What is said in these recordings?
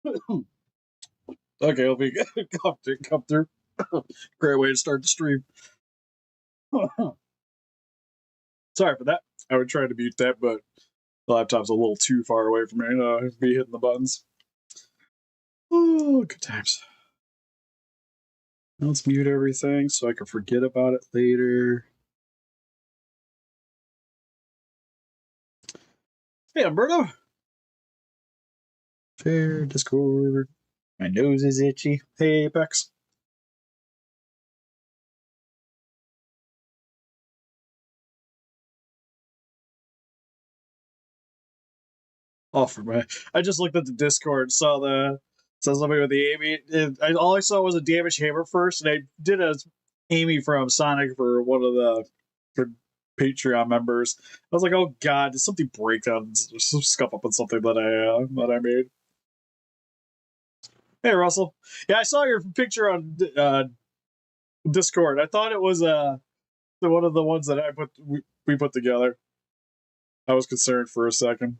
Okay, hope you come through. Great way to start the stream. Sorry for that. I would try to mute that, but the laptop's a little too far away from me to be hitting the buttons. Oh, good times. Let's mute everything so I can forget about it later. Hey, Umberto. Fair Discord. My nose is itchy. Hey, Apex. Oh, for my! I just looked at the Discord, saw somebody with the Amy. All I saw was a damage hammer first, and I did a Amy from Sonic for one of the for Patreon members. I was like, oh god, did something break down, some scuff up on something that I made? Hey, Russell. Yeah, I saw your picture on Discord. I thought it was one of the ones that we put together. I was concerned for a second.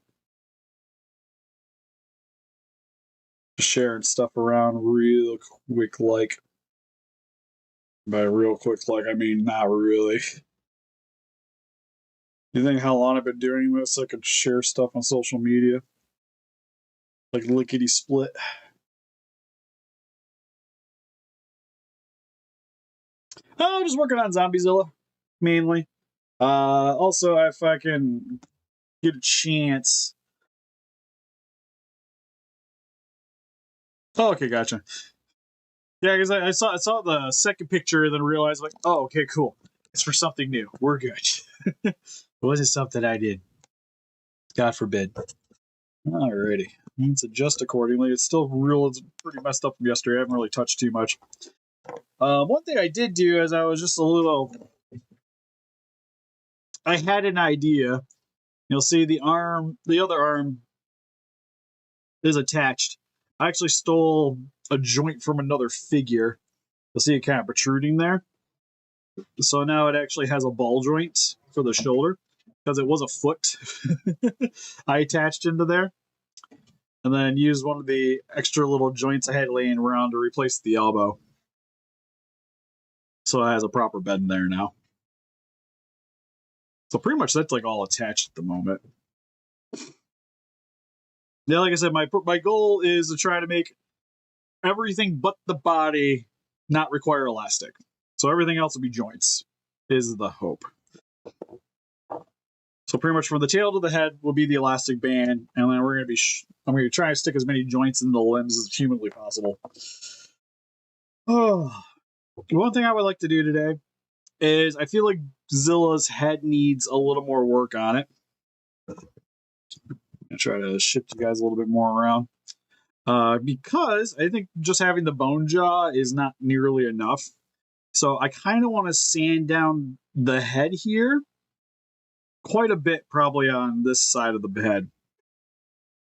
Just sharing stuff around real quick, like. By real quick, like, I mean, not really. You think how long I've been doing this? I could share stuff on social media. Like lickety split. Oh, I'm just working on Zilla, mainly. Also, if I can get a chance. Oh, okay, gotcha. Yeah, because I saw the second picture and then realized, like, oh, okay, cool. It's for something new. We're good. It wasn't something I did. God forbid. Alrighty. Let's adjust accordingly. It's still real. It's pretty messed up from yesterday. I haven't really touched too much. One thing I did do is I was just a little. I had an idea. You'll see the other arm is attached. I actually stole a joint from another figure. You'll see it kind of protruding there. So now it actually has a ball joint for the shoulder because it was a foot I attached into there. And then used one of the extra little joints I had laying around to replace the elbow. So it has a proper bed in there now. So pretty much that's like all attached at the moment. Yeah, like I said, my goal is to try to make everything but the body not require elastic. So everything else will be joints, is the hope. So pretty much from the tail to the head will be the elastic band, and then we're going to be I'm going to try to stick as many joints in the limbs as humanly possible. Oh, one thing I would like to do today is I feel like Zilla's head needs a little more work on it. I'm going to try to shift you guys a little bit more around. Because I think just having the bone jaw is not nearly enough. So I kind of want to sand down the head here quite a bit, probably on this side of the head.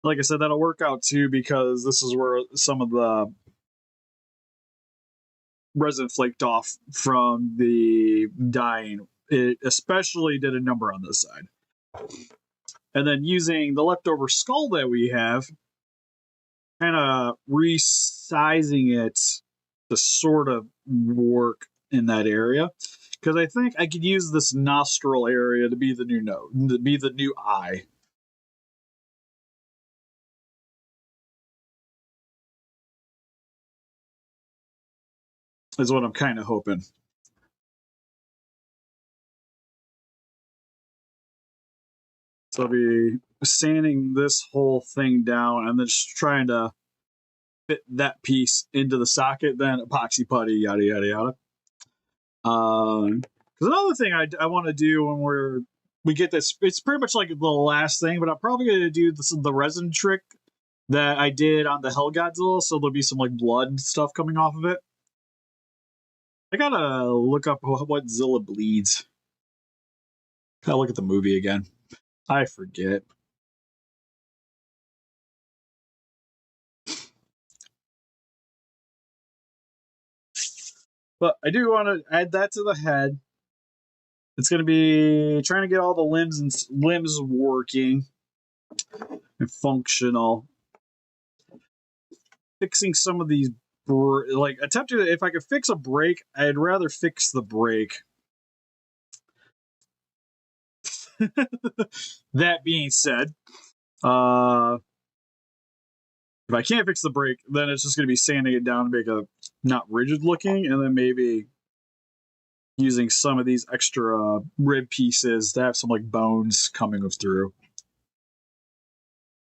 Like I said, that'll work out too because this is where some of the resin flaked off from the dyeing. It especially did a number on this side. And then using the leftover skull that we have, kind of resizing it to sort of work in that area. Because I think I could use this nostril area to be the new nose, to be the new eye. Is what I'm kind of hoping. So I'll be sanding this whole thing down and then just trying to fit that piece into the socket, then epoxy putty, yada, yada, yada. Because another thing I want to do when we get this, it's pretty much like the last thing, but I'm probably going to do the resin trick that I did on the Hell Godzilla, so there'll be some like blood and stuff coming off of it. I gotta look up what Zilla bleeds. Gotta look at the movie again. I forget. But I do want to add that to the head. It's going to be trying to get all the limbs working and functional. fixing some of these, like attempting. If I could fix a brake, I'd rather fix the brake. That being said, if I can't fix the brake, then it's just going to be sanding it down to make it not rigid looking, and then maybe using some of these extra rib pieces to have some like bones coming through.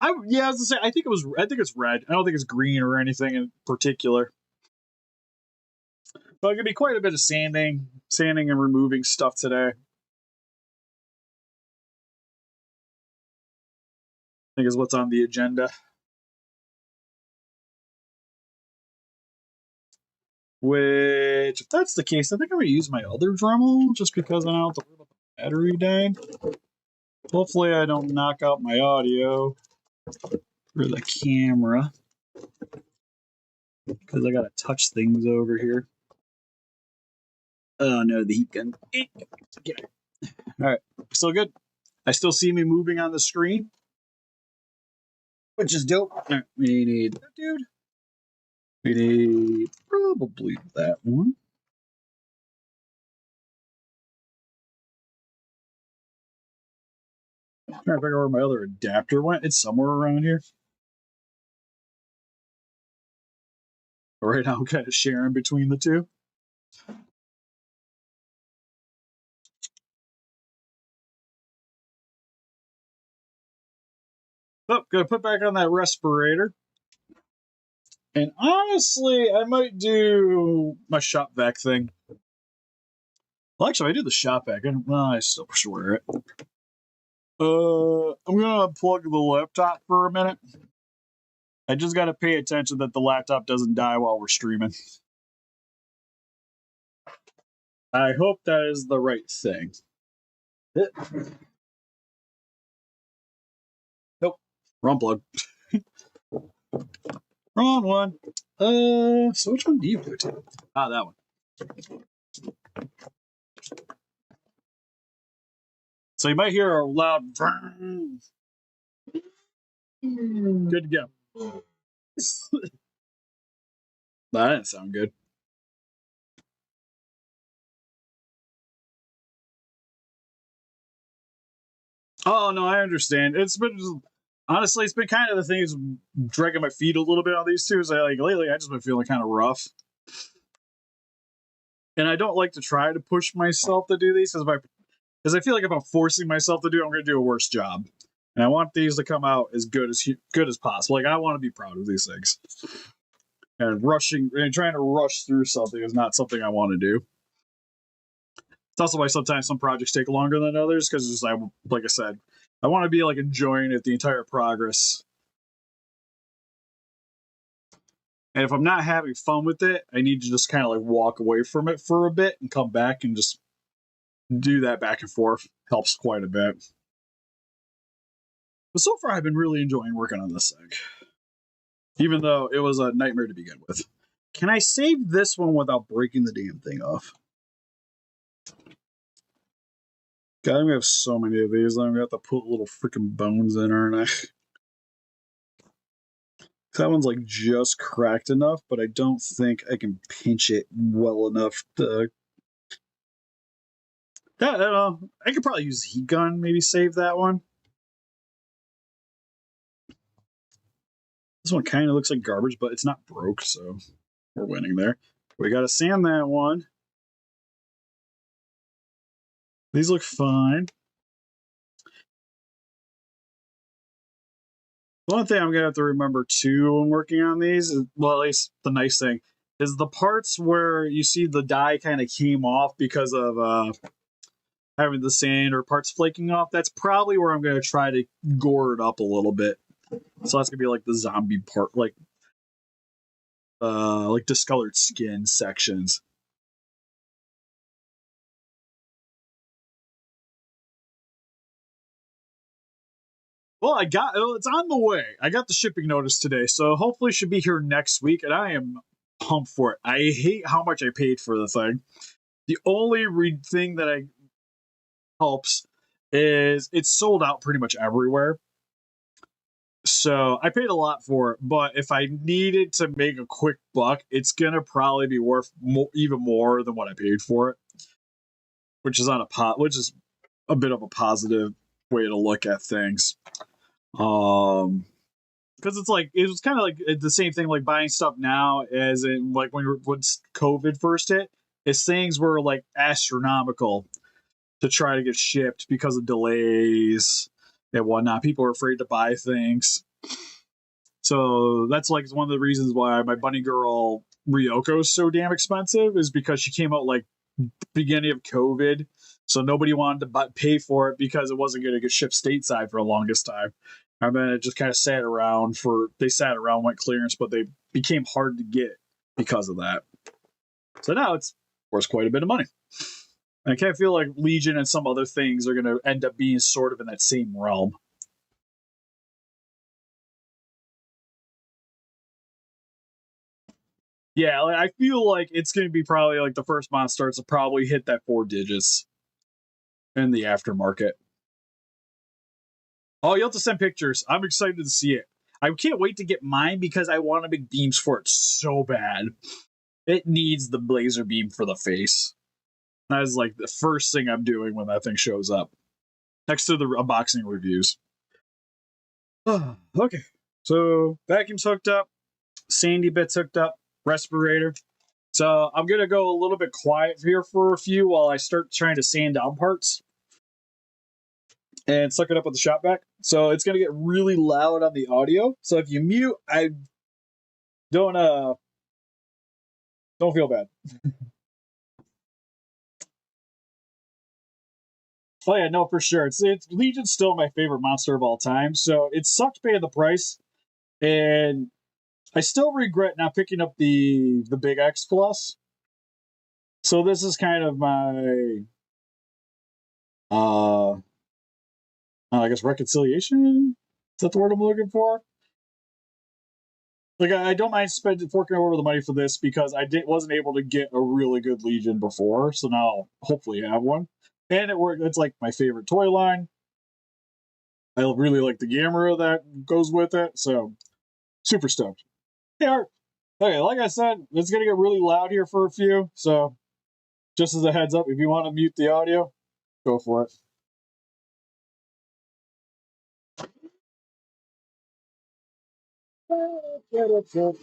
I was gonna say I think it's red. I don't think it's green or anything in particular. But it could be quite a bit of sanding and removing stuff today. I think is what's on the agenda. Which, if that's the case, I think I'm going to use my other Dremel just because I don't have to worry about the battery dying. Hopefully I don't knock out my audio for the camera because I got to touch things over here. Oh no, the heat gun. Okay. All right, still good. I still see me moving on the screen, which is dope. All right, we need that dude. We need probably that one. I'm trying to figure out where my other adapter went. It's somewhere around here. Right now I'm kind of sharing between the two. Oh, gonna put back on that respirator. And honestly, I might do my shop vac thing. Well, actually, I do the shop vac. I still swear it. I'm gonna unplug the laptop for a minute. I just gotta pay attention that the laptop doesn't die while we're streaming. I hope that is the right thing. Nope. Wrong plug. Wrong one. So which one do you go to? Ah, that one. So you might hear a loud. Good to go. That didn't sound good. Oh no, I understand. It's been honestly, it's been kind of the thing is dragging my feet a little bit on these two. So like lately, I just been feeling kind of rough, and I don't like to try to push myself to do these because I feel like if I'm forcing myself to do, I'm going to do a worse job. And I want these to come out as good as possible. Like I want to be proud of these things. And trying to rush through something is not something I want to do. It's also why sometimes some projects take longer than others because, like I said, I want to be like enjoying it the entire progress. And if I'm not having fun with it, I need to just kind of like walk away from it for a bit and come back and just do that back and forth. Helps quite a bit. But so far, I've been really enjoying working on this thing. Even though it was a nightmare to begin with. Can I save this one without breaking the damn thing off? God, I'm gonna have so many of these. I'm gonna have to put little freaking bones in, aren't I? That one's like just cracked enough, but I don't think I can pinch it well enough to. I could probably use a heat gun, maybe save that one. This one kind of looks like garbage, but it's not broke, so we're winning there. We gotta sand that one. These look fine. One thing I'm going to have to remember too when working on these, well, at least the nice thing, is the parts where you see the die kind of came off because of having the sand or parts flaking off. That's probably where I'm going to try to gore it up a little bit. So that's going to be like the zombie part, like discolored skin sections. Well, it's on the way. I got the shipping notice today, so hopefully it should be here next week, and I am pumped for it. I hate how much I paid for the thing. The only thing that helps is it's sold out pretty much everywhere. So I paid a lot for it, but if I needed to make a quick buck, it's gonna probably be worth even more than what I paid for it, which is which is a bit of a positive way to look at things. Because it's like it was kind of like the same thing like buying stuff now as in like when COVID first hit, is things were like astronomical to try to get shipped because of delays and whatnot. People are afraid to buy things. So that's like one of the reasons why my bunny girl Ryoko is so damn expensive, is because she came out like beginning of COVID. So nobody wanted to pay for it because it wasn't going to get shipped stateside for the longest time. And then it just kind of sat around, went clearance, but they became hard to get because of that. So now it's worth quite a bit of money. And I kind of feel like Legion and some other things are going to end up being sort of in that same realm. Yeah, like, I feel like it's going to be probably like the first month starts to probably hit that 4 digits in the aftermarket. Oh, you'll have to send pictures. I'm excited to see it. I can't wait to get mine because I want to make beams for it so bad. It needs the laser beam for the face. That is like the first thing I'm doing when that thing shows up, next to the unboxing reviews. Okay, so vacuum's hooked up, sandy bit's hooked up, respirator. So I'm gonna go a little bit quiet here for a few while I start trying to sand down parts and suck it up with the shop vac. So it's gonna get really loud on the audio. So if you mute, I don't feel bad. Oh yeah, no, for sure. It's Legion's still my favorite monster of all time. So it sucked paying the price, and I still regret not picking up the big X Plus. So this is kind of my I guess reconciliation. Is that the word I'm looking for? Like I don't mind forking over the money for this because wasn't able to get a really good Legion before, so now I'll hopefully have one. And it worked. It's like my favorite toy line. I really like the Gamera that goes with it, so super stoked. Hey Art. Okay, like I said, it's gonna get really loud here for a few, so just as a heads up, if you want to mute the audio, go for it. Yeah, that's it.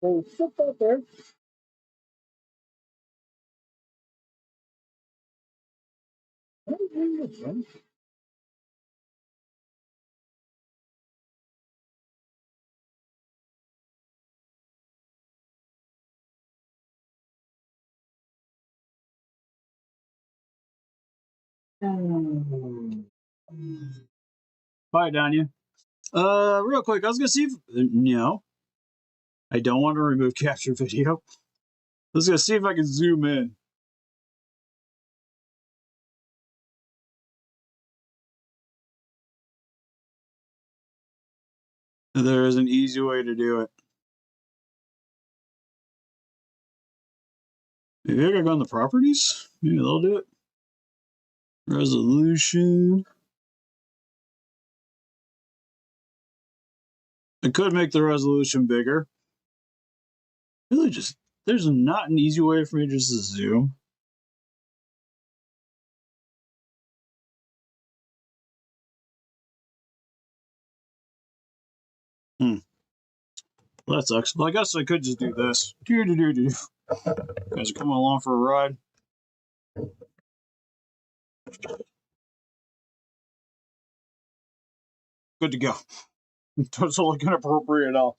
So sit that there. Bye, Danya. Real quick, I was gonna see if no, I don't want to remove capture video. I was gonna see if I can zoom in. There is an easy way to do it. Maybe I gotta go on the properties. Maybe they'll do it. Resolution. I could make the resolution bigger. Really, just there's not an easy way for me just to zoom. Well, that sucks. Well, I guess I could just do this. You guys are coming along for a ride. Good to go. That's all looking appropriate at all.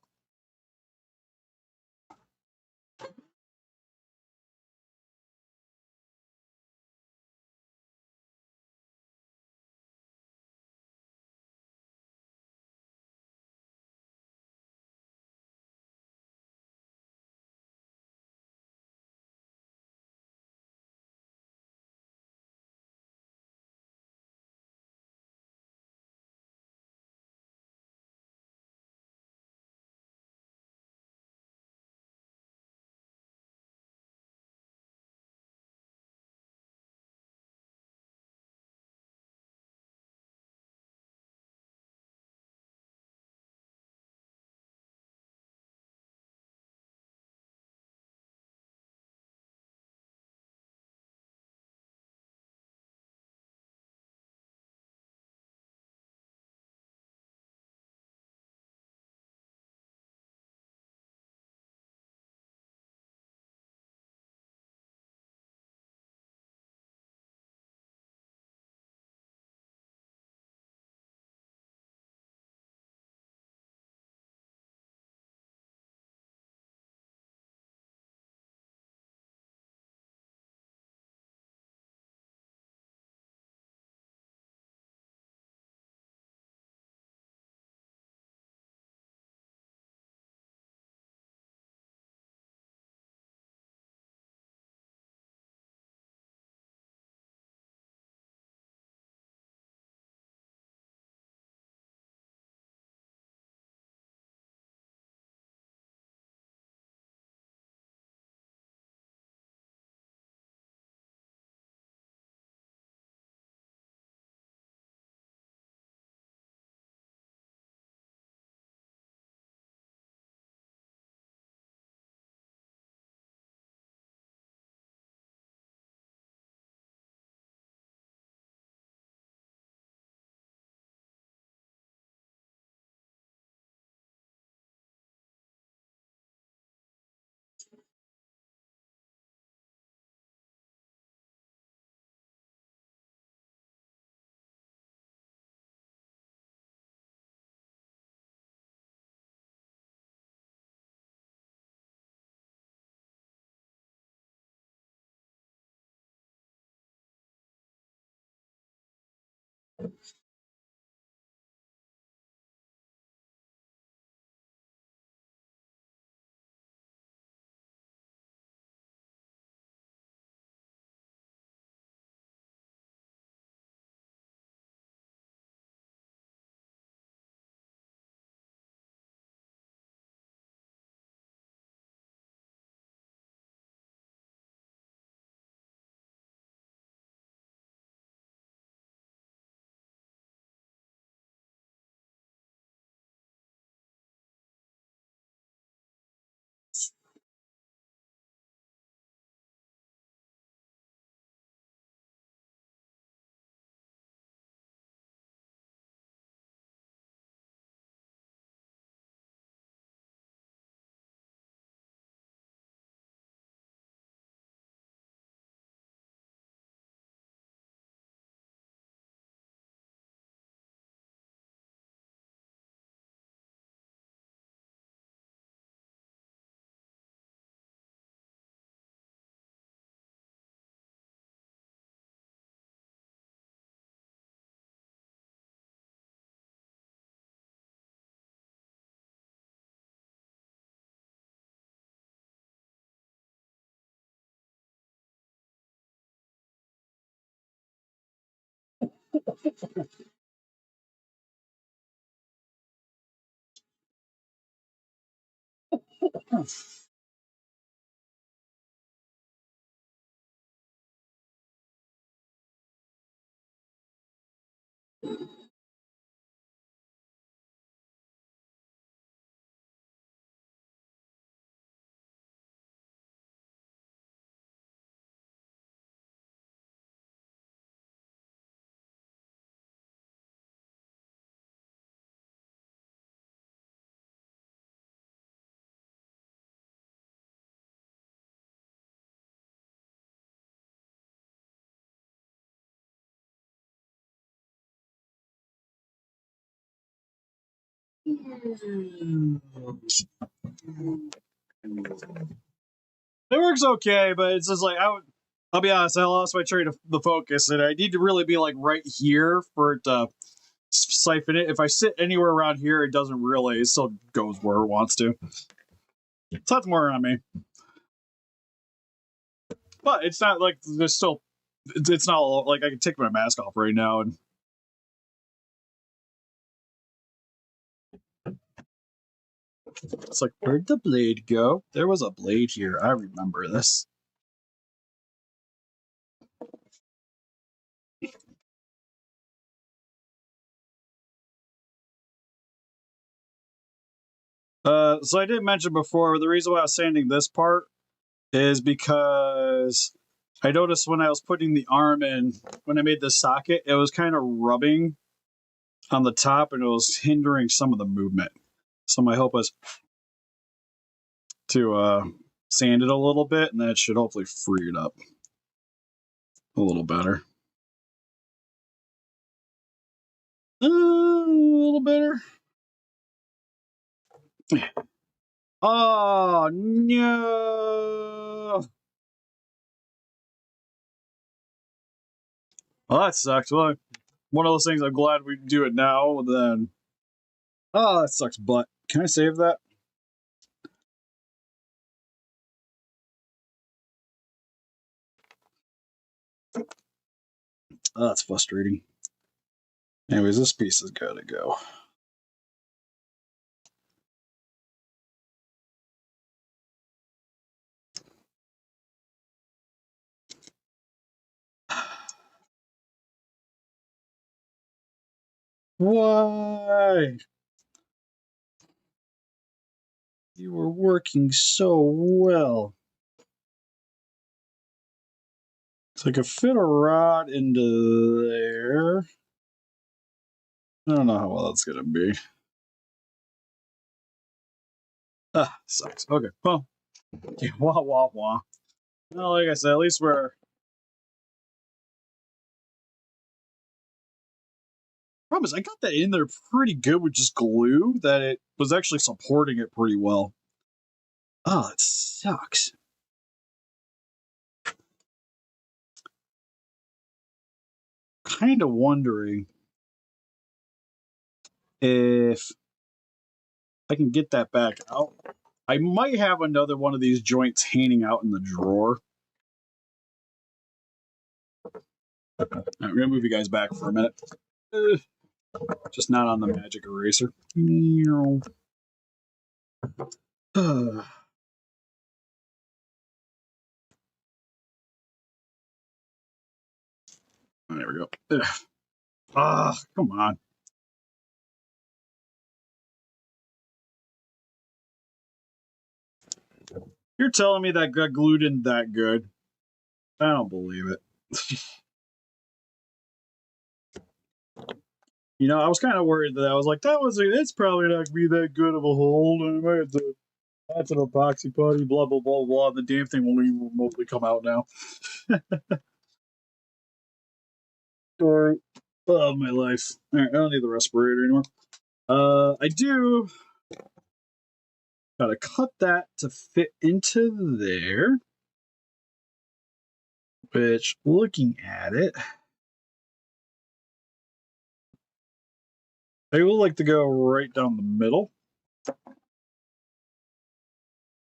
It works okay, but it's just like I'll be honest. I lost my train of the focus, and I need to really be like right here for it to siphon it. If I sit anywhere around here, it doesn't really. It still goes where it wants to. So that's more on me. But it's not like there's still. It's not like I can take my mask off right now and. It's like, where'd the blade go? There was a blade here. I remember this. So I did mention before, the reason why I was sanding this part is because I noticed when I was putting the arm in, when I made the socket, it was kind of rubbing on the top and it was hindering some of the movement. So my hope was to sand it a little bit, and that should hopefully free it up a little better. A little better. Oh no! Well, that sucks. Well, one of those things. I'm glad we do it now. Then, oh, that sucks. But can I save that? Oh, that's frustrating. Anyways, this piece has got to go. Why? You were working so well. So I could fit a rod into there. I don't know how well that's going to be. Ah, sucks. Okay, well, yeah, wah, wah, wah. Well, like I said, at least we're... Promise, I got that in there pretty good with just glue, that it was actually supporting it pretty well. Oh, it sucks. Kind of wondering if I can get that back out. I might have another one of these joints hanging out in the drawer. I'm going to move you guys back for a minute. Just not on the magic eraser. There we go. Ah, come on. You're telling me that got glued in that good? I don't believe it. You know, I was kind of worried that I was like, it's probably not gonna be that good of a hold. I might have to, that's an epoxy putty, blah blah blah blah. The damn thing won't even remotely come out now. Story of my life. All right, I don't need the respirator anymore. I do gotta cut that to fit into there. Which, looking at it, I would like to go right down the middle.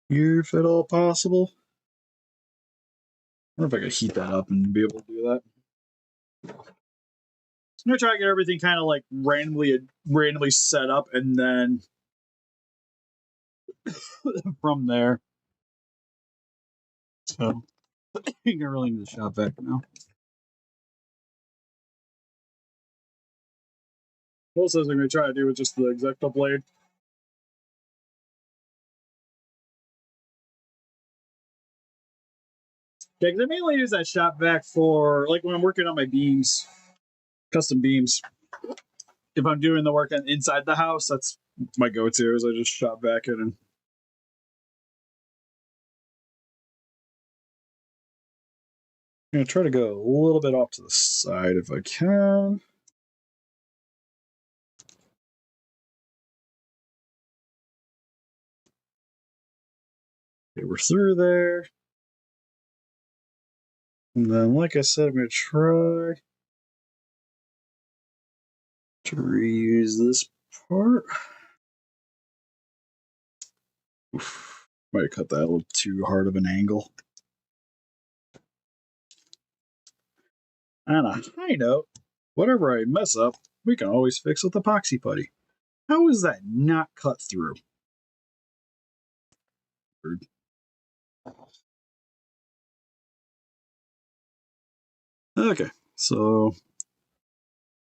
Here, if at all possible. I wonder if I could heat that up and be able to do that. gonna try to get everything kind of like randomly set up, and then from there. So you can really need to shop back now. Most of those I'm gonna try to do with just the Exacto blade. Yeah, because I mainly use that shop vac for like when I'm working on my beams, custom beams. If I'm doing the work inside the house, that's my go-to. Is I just shop vac it and. I'm gonna try to go a little bit off to the side if I can. Okay, we're through there. And then, like I said, I'm gonna try to reuse this part. Oof. Might have cut that a little too hard of an angle. On a high note, whatever I mess up, we can always fix with epoxy putty. How is that not cut through? Weird. Okay, so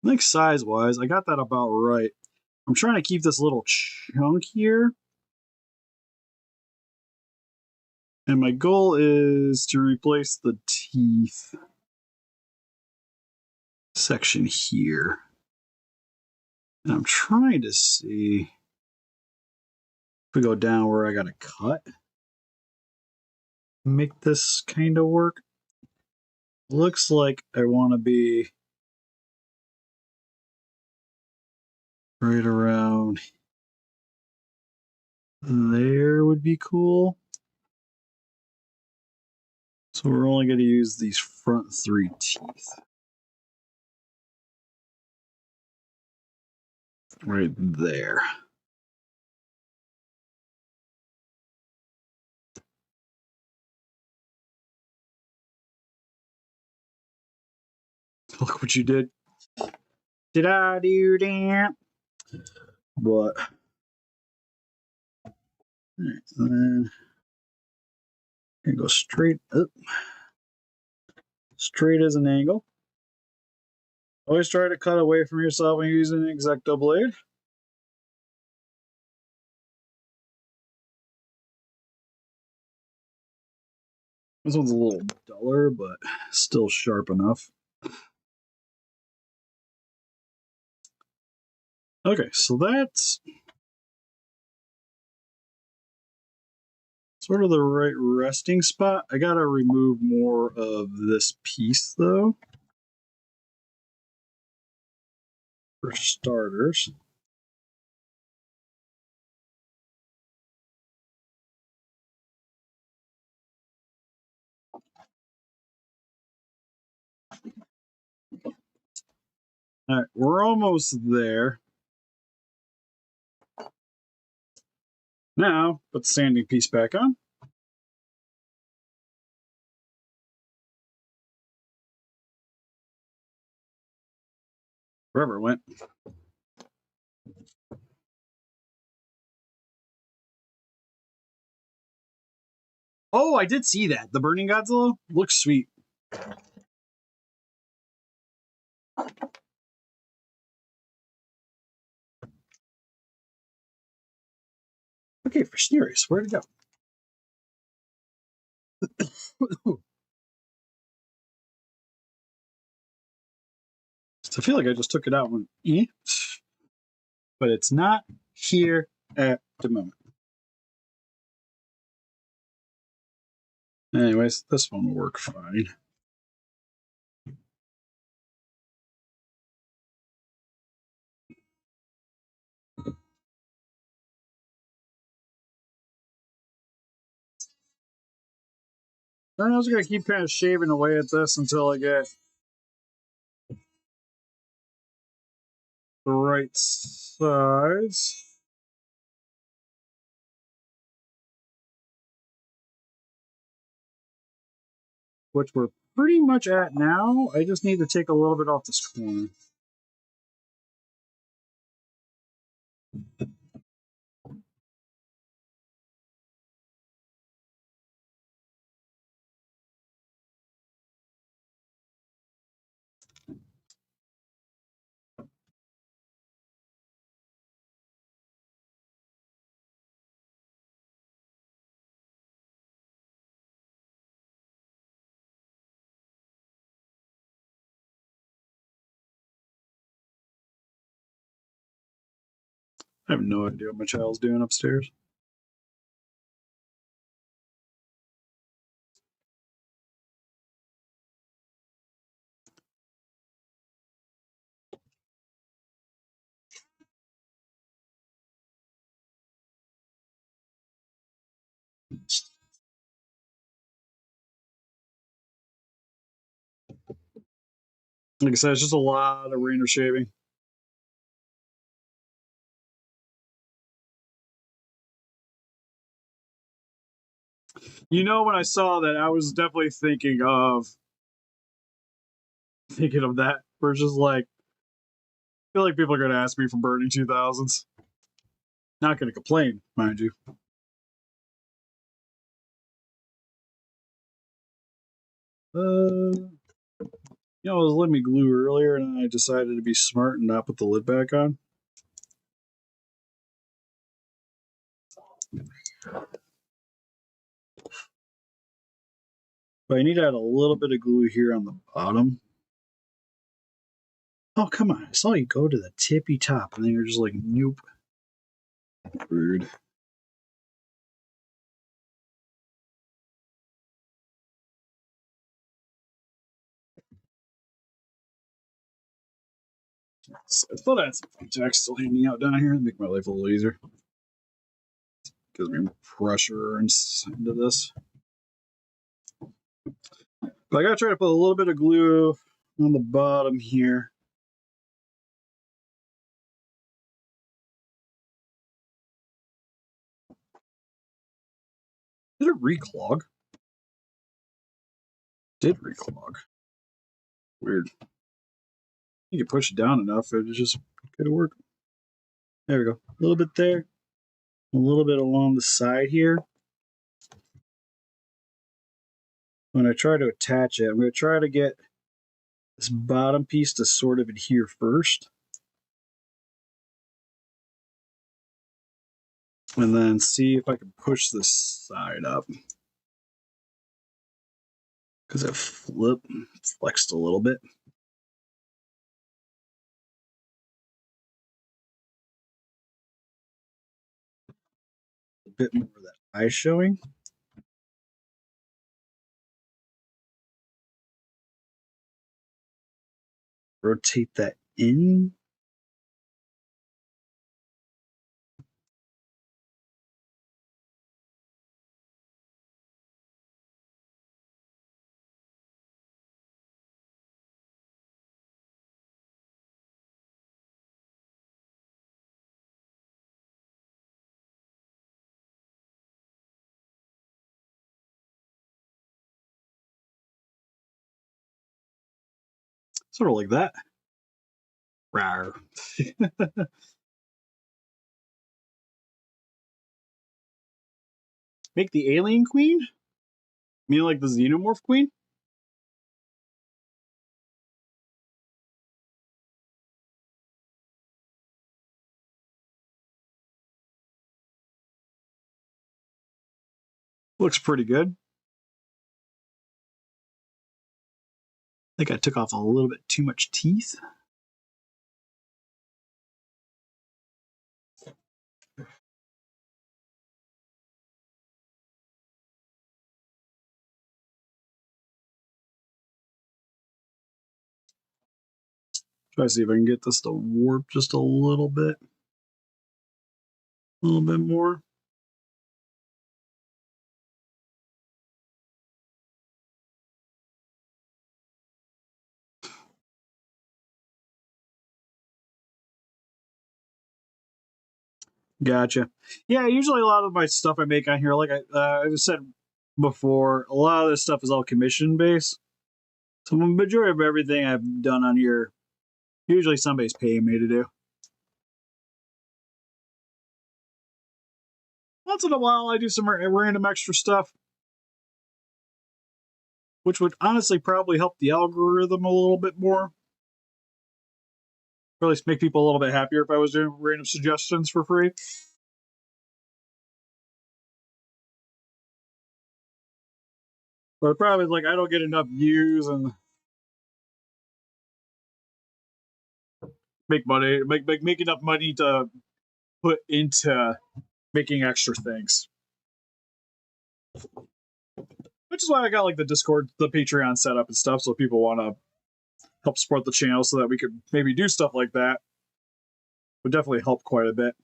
I think size-wise, I got that about right. I'm trying to keep this little chunk here. And my goal is to replace the teeth section here. And I'm trying to see if we go down where I got to cut. Make this kind of work. Looks like I want to be right around there would be cool. So we're only going to use these front 3 teeth. Right there. Look what you did. Did I do that? But and then I go straight up. Straight as an angle. Always try to cut away from yourself when you're using an Exacto blade. This one's a little duller, but still sharp enough. Okay, so that's sort of the right resting spot. I gotta remove more of this piece though. For starters. Alright, we're almost there. Now, put the sanding piece back on. Wherever it went. Oh, I did see that. The Burning Godzilla looks sweet. Okay, for serious, where'd it go? I feel like I just took it out when, but it's not here at the moment. Anyways, this one will work fine. I'm just gonna keep kind of shaving away at this until I get the right size. Which we're pretty much at now. I just need to take a little bit off this corner. I have no idea what my child's doing upstairs. Like I said, it's just a lot of random shaving. You know, when I saw that, I was definitely thinking of that. Where it's just like, I feel like people are going to ask me for burning 2000s. Not going to complain, mind you. You know, it was letting me glue earlier, and I decided to be smart and not put the lid back on. But I need to add a little bit of glue here on the bottom. Oh, come on. I saw you go to the tippy top, and then you're just like, nope. Rude. So I thought I had some thumbtacks still hanging out down here to make my life a little easier. Gives me more pressure into this. But I gotta try to put a little bit of glue on the bottom here. Did it reclog? Did reclog. Weird. You can push it down enough, it just could work. There we go. A little bit there. A little bit along the side here. When I try to attach it, I'm going to try to get this bottom piece to sort of adhere first. And then see if I can push this side up. Because it flexed a little bit. A bit more of that eye showing. Rotate that in. Sort of like that. Rawr. Make the alien queen? You mean like the xenomorph queen? Looks pretty good. I think I took off a little bit too much teeth. Try to see if I can get this to warp just a little bit. A little bit more. Gotcha. Yeah, usually a lot of my stuff I make on here, like I said before, a lot of this stuff is all commission based. So the majority of everything I've done on here, usually somebody's paying me to do. Once in a while, I do some random extra stuff, which would honestly probably help the algorithm a little bit more. Or at least make people a little bit happier if I was doing random suggestions for free. But the problem is, like, I don't get enough views and make enough money to put into making extra things. Which is why I got like the Discord, the Patreon set up and stuff, so people want to help support the channel so that we could maybe do stuff like that. Would definitely help quite a bit.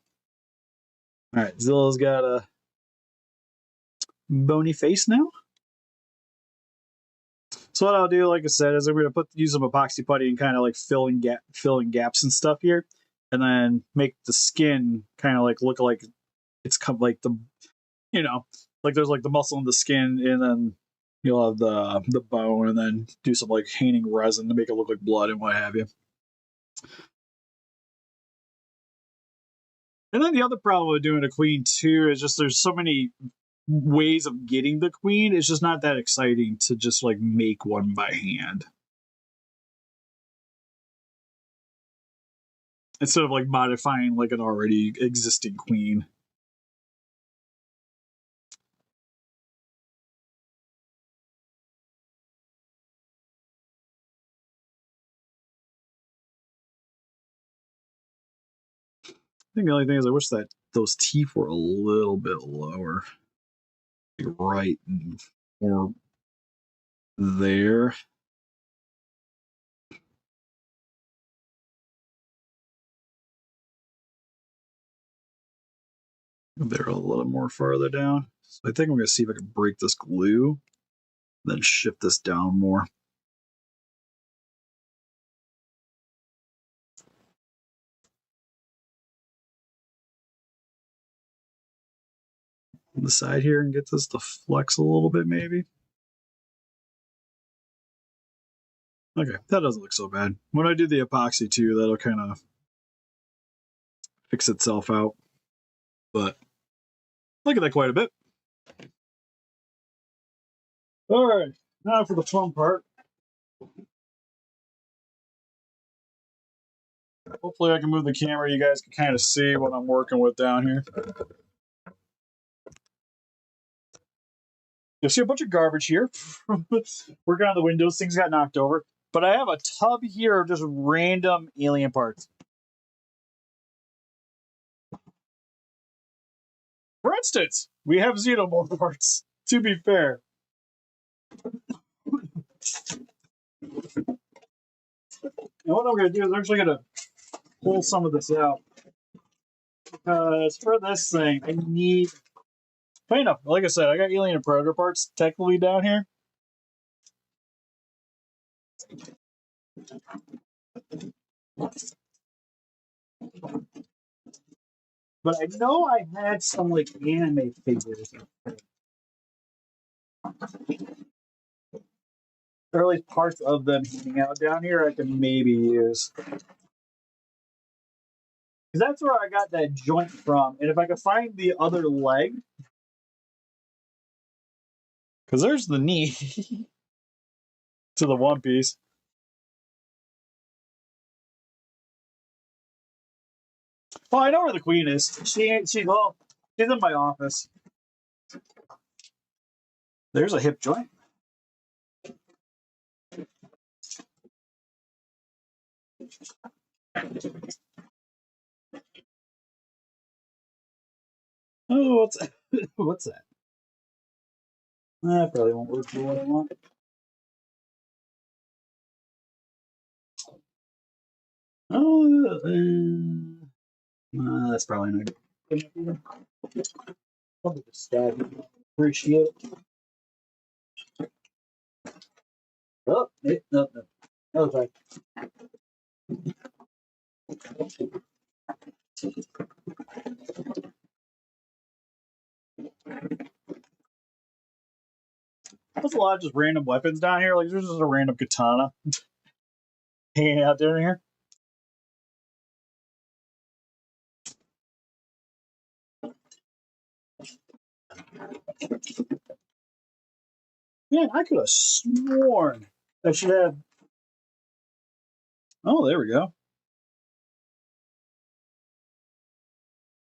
All right, Zilla's got a bony face now. So what I'll do, like I said, is I'm going to use some epoxy putty and kind of like filling gaps and stuff here, and then make the skin kind of like look like it's like the, like there's like the muscle in the skin, and then you'll have the bone, and then do some like painting resin to make it look like blood and what have you. And then the other problem with doing a queen too is just there's so many ways of getting the queen. It's just not that exciting to just like make one by hand instead of like modifying like an already existing queen. I think the only thing is I wish that those teeth were a little bit lower, like right or there. They're a little more farther down. So I think I'm going to see if I can break this glue, then shift this down more. On the side here and get this to flex a little bit maybe. Okay, that doesn't look so bad. When I do the epoxy too, that'll kind of fix itself out. But look at that quite a bit. All right, now for the fun part. Hopefully I can move the camera. You guys can kind of see what I'm working with down here. You'll see a bunch of garbage here. Working on the windows, things got knocked over. But I have a tub here of just random alien parts. For instance, we have xenomorph parts, to be fair. And what I'm going to do is I'm actually going to pull some of this out. Because for this thing, I need... Funny enough, like I said, I got alien and predator parts technically down here. But I know I had some like anime figures. Or at least parts of them hanging out down here I can maybe use. Because that's where I got that joint from. And if I could find the other leg. Because there's the knee to the One Piece. Well, I know where the queen is. She's in my office. There's a hip joint. Oh, what's that? What's that? That probably won't work for what I want. Oh, that's probably not good. Probably just stab it. Appreciate it. Oh, no. Okay. There's a lot of just random weapons down here. Like, there's just a random katana hanging out down here. Man, I could have sworn I should have. Oh, there we go.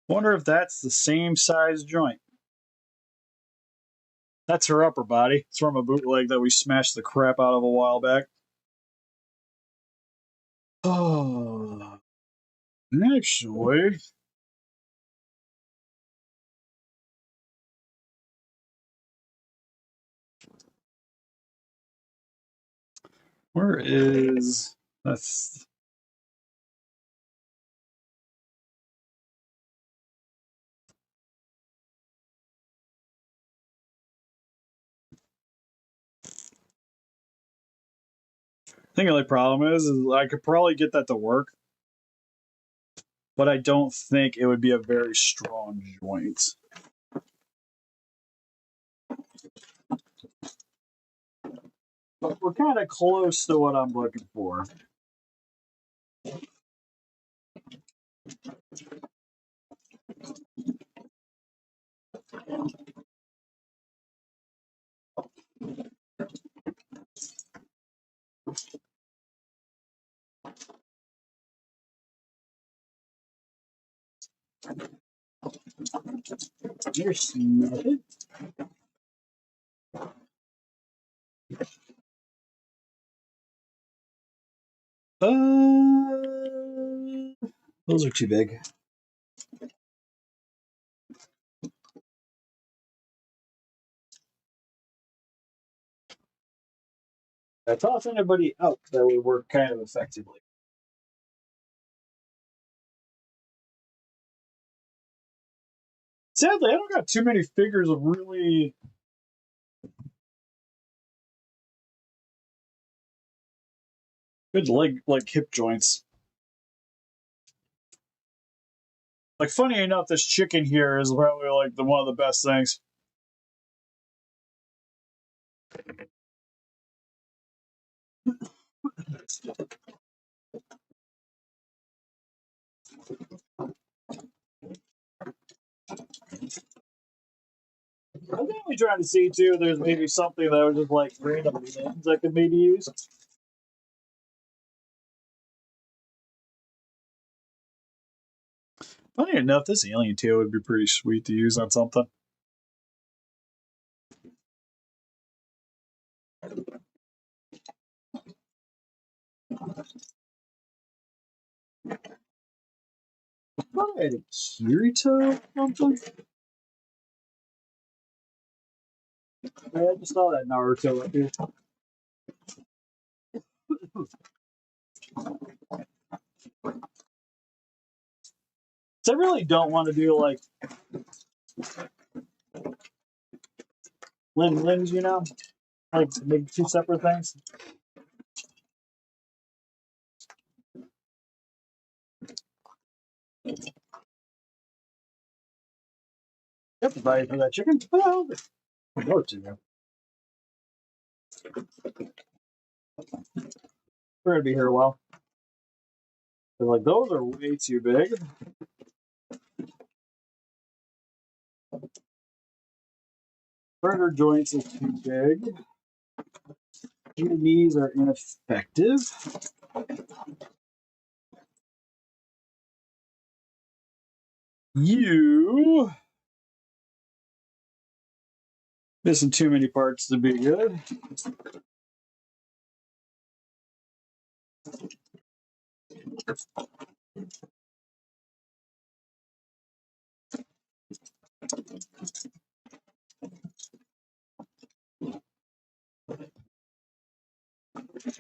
Wonder if that's the same size joint. That's her upper body. It's from a bootleg that we smashed the crap out of a while back. Oh, actually, Where is that's? I think the only problem is I could probably get that to work, but I don't think it would be a very strong joint. But we're kind of close to what I'm looking for. You're snippet. Those are too big. I toss anybody out that would work kind of effectively. Sadly, I don't got too many figures of really good leg, like hip joints. Like, funny enough, this chicken here is probably like one of the best things. I'm definitely trying to see too. There's maybe something that was just like random limbs I could maybe use. Funny enough, this alien tail would be pretty sweet to use on something. I thought I had a Kirito or something. Yeah, I just saw that Naruto up here. So I really don't want to do like limbs, you know? Like make two separate things. Yep, buy for that chicken. Well, go to them. We're gonna be here a while. They're like, those are way too big. Burger joints is too big. Your knees are ineffective. You missing too many parts to be good.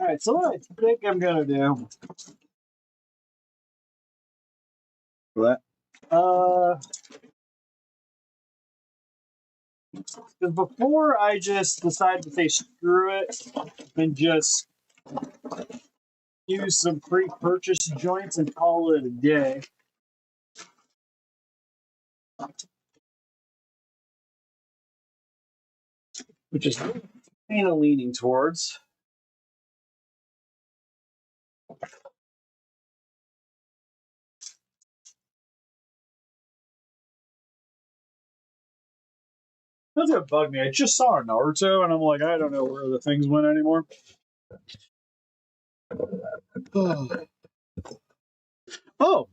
Alright, so what I think I'm gonna do for that. Because before I just decide to say screw it and just use some pre-purchase joints and call it a day. Which is kind of leaning towards. That's gonna bug me. I just saw a Naruto and I'm like, I don't know where the things went anymore. Oh,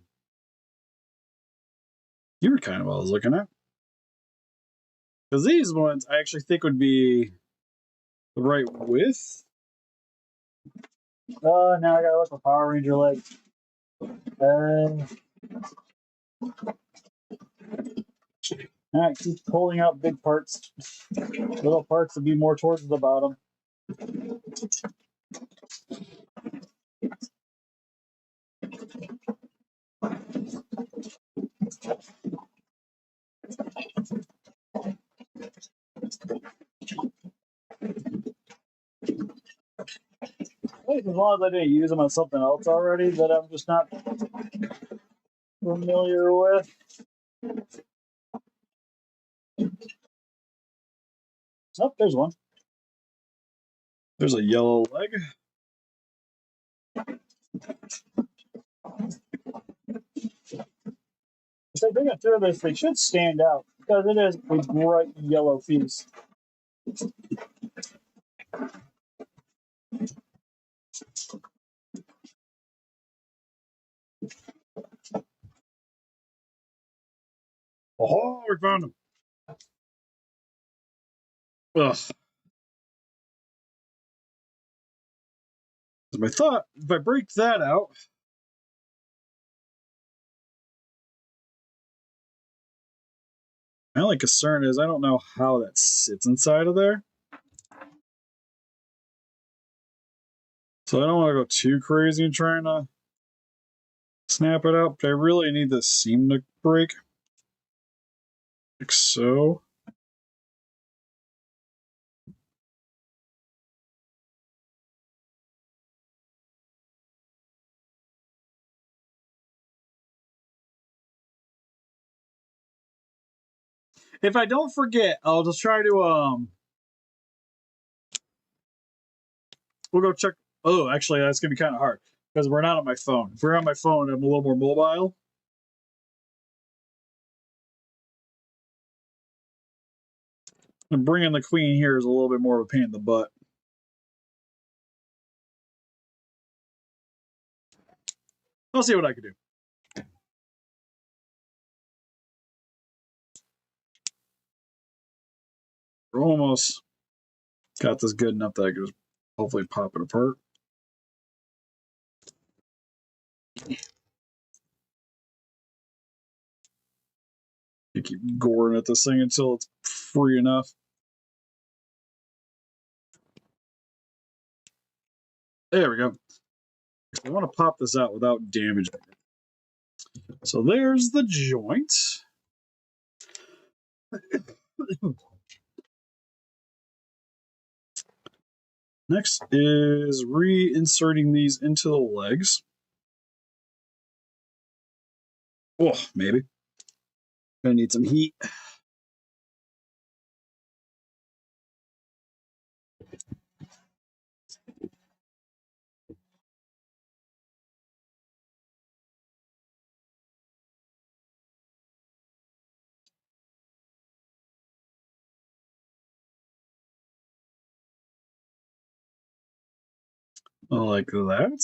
you were kind of what I was looking at. Because these ones I actually think would be the right width. Now I gotta look for Power Ranger legs. Alright, keep pulling out big parts. Little parts would be more towards the bottom. As long as I didn't use them on something else already that I'm just not familiar with. Oh, there's one. There's a yellow leg. If I bring it through this, they should stand out because it is a bright yellow piece. Oh, we found him. Ugh. My thought, if I break that out, my only concern is I don't know how that sits inside of there. So I don't want to go too crazy in trying to snap it out, but I really need this seam to break. Like so. If I don't forget, I'll just try to we'll go check. Oh, actually that's gonna be kind of hard because we're not on my phone. If we're on my phone, I'm a little more mobile. And bringing the queen here is a little bit more of a pain in the butt. I'll see what I can do. We're almost got this good enough that I can just hopefully pop it apart. You keep goring at this thing until it's free enough. There we go. I want to pop this out without damaging it. So there's the joint. Next is reinserting these into the legs. Oh, maybe. Gonna need some heat. Like that.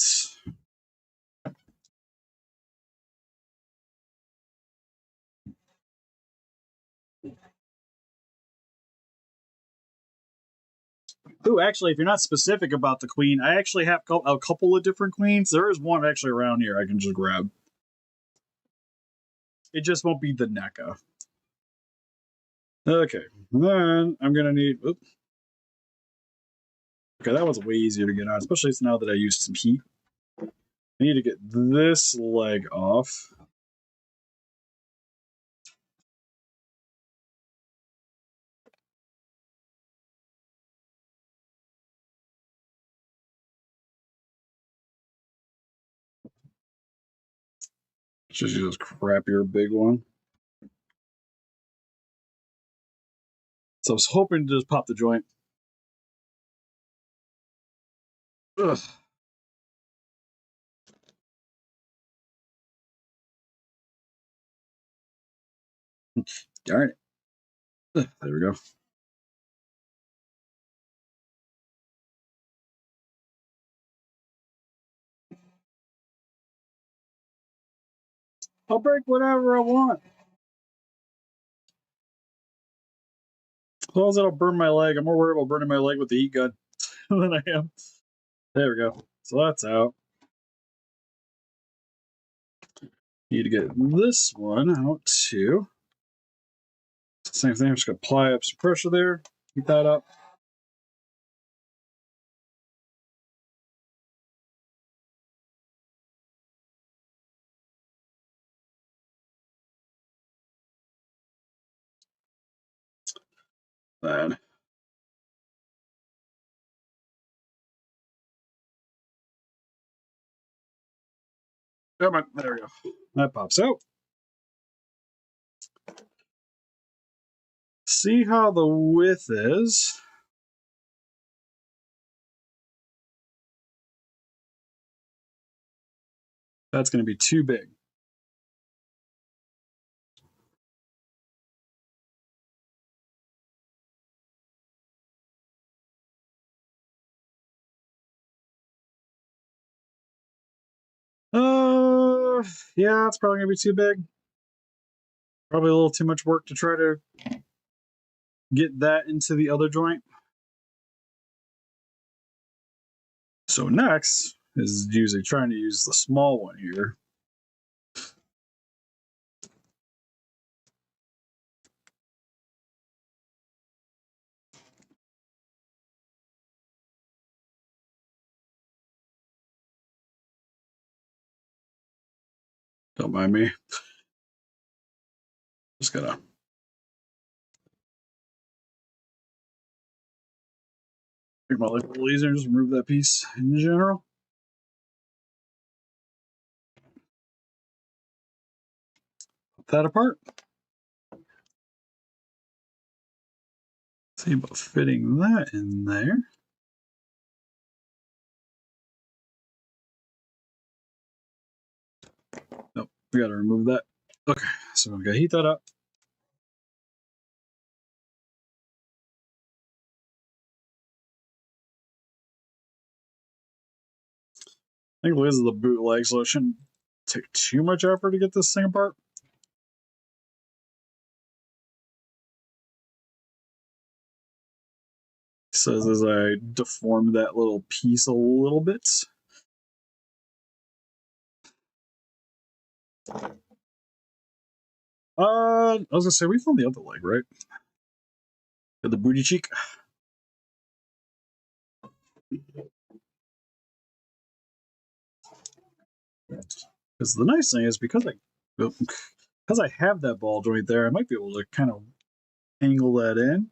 Ooh, actually, if you're not specific about the queen, I actually have a couple of different queens. There is one actually around here I can just grab. It just won't be the NECA. Okay, then I'm gonna need. Oops. Okay, that was way easier to get on, especially now that I used some heat. I need to get this leg off. Just use this crappier big one. So I was hoping to just pop the joint. Ugh. Darn it. There we go. I'll break whatever I want. As long as I don't burn my leg. I'm more worried about burning my leg with the heat gun than I am. There we go. So that's out. Need to get this one out too. Same thing. I'm just going to apply up some pressure there. Heat that up. Then come on, there we go. That pops out. See how the width is. That's going to be too big. Yeah, it's probably going to be too big. Probably a little too much work to try to get that into the other joint. So next is usually trying to use the small one here. Don't mind me. Just gotta take my laser and just remove that piece in general. Put that apart. See about fitting that in there. Nope, we gotta remove that. Okay, so we gotta heat that up. I think Liz is the bootleg, so it shouldn't take too much effort to get this thing apart. Says as I deformed that little piece a little bit. I was gonna say we found the other leg, right? The booty cheek. Because the nice thing is because I have that ball joint there, I might be able to kind of angle that in.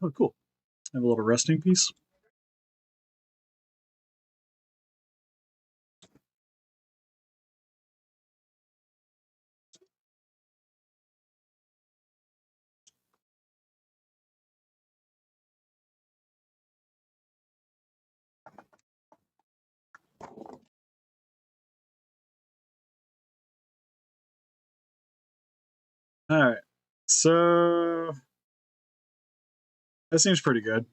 Oh, cool. I have a little resting piece. All right, so that seems pretty good.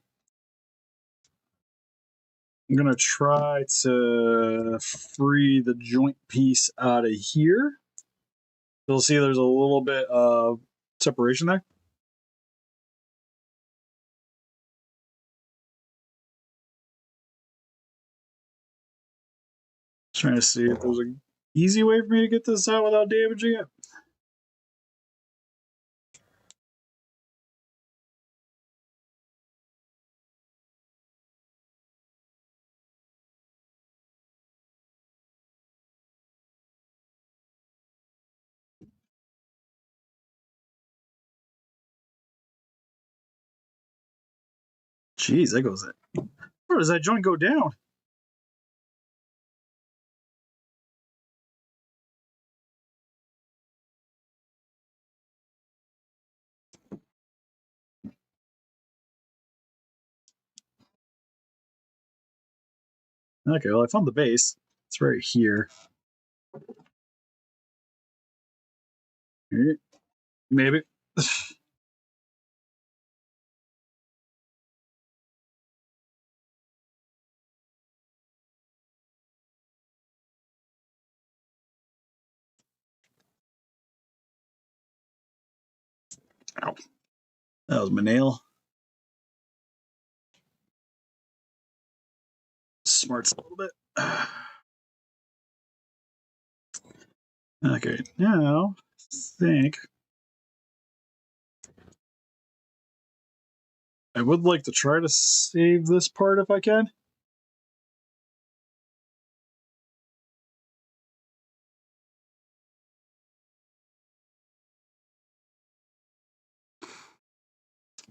I'm gonna try to free the joint piece out of here. You'll see there's a little bit of separation there. Trying to see if there's an easy way for me to get this out without damaging it. Jeez, that goes it. Where does that joint go down? Okay, well I found the base. It's right here. Maybe. Ow. That was my nail. Smarts a little bit. Okay, now I think I would like to try to save this part if I can.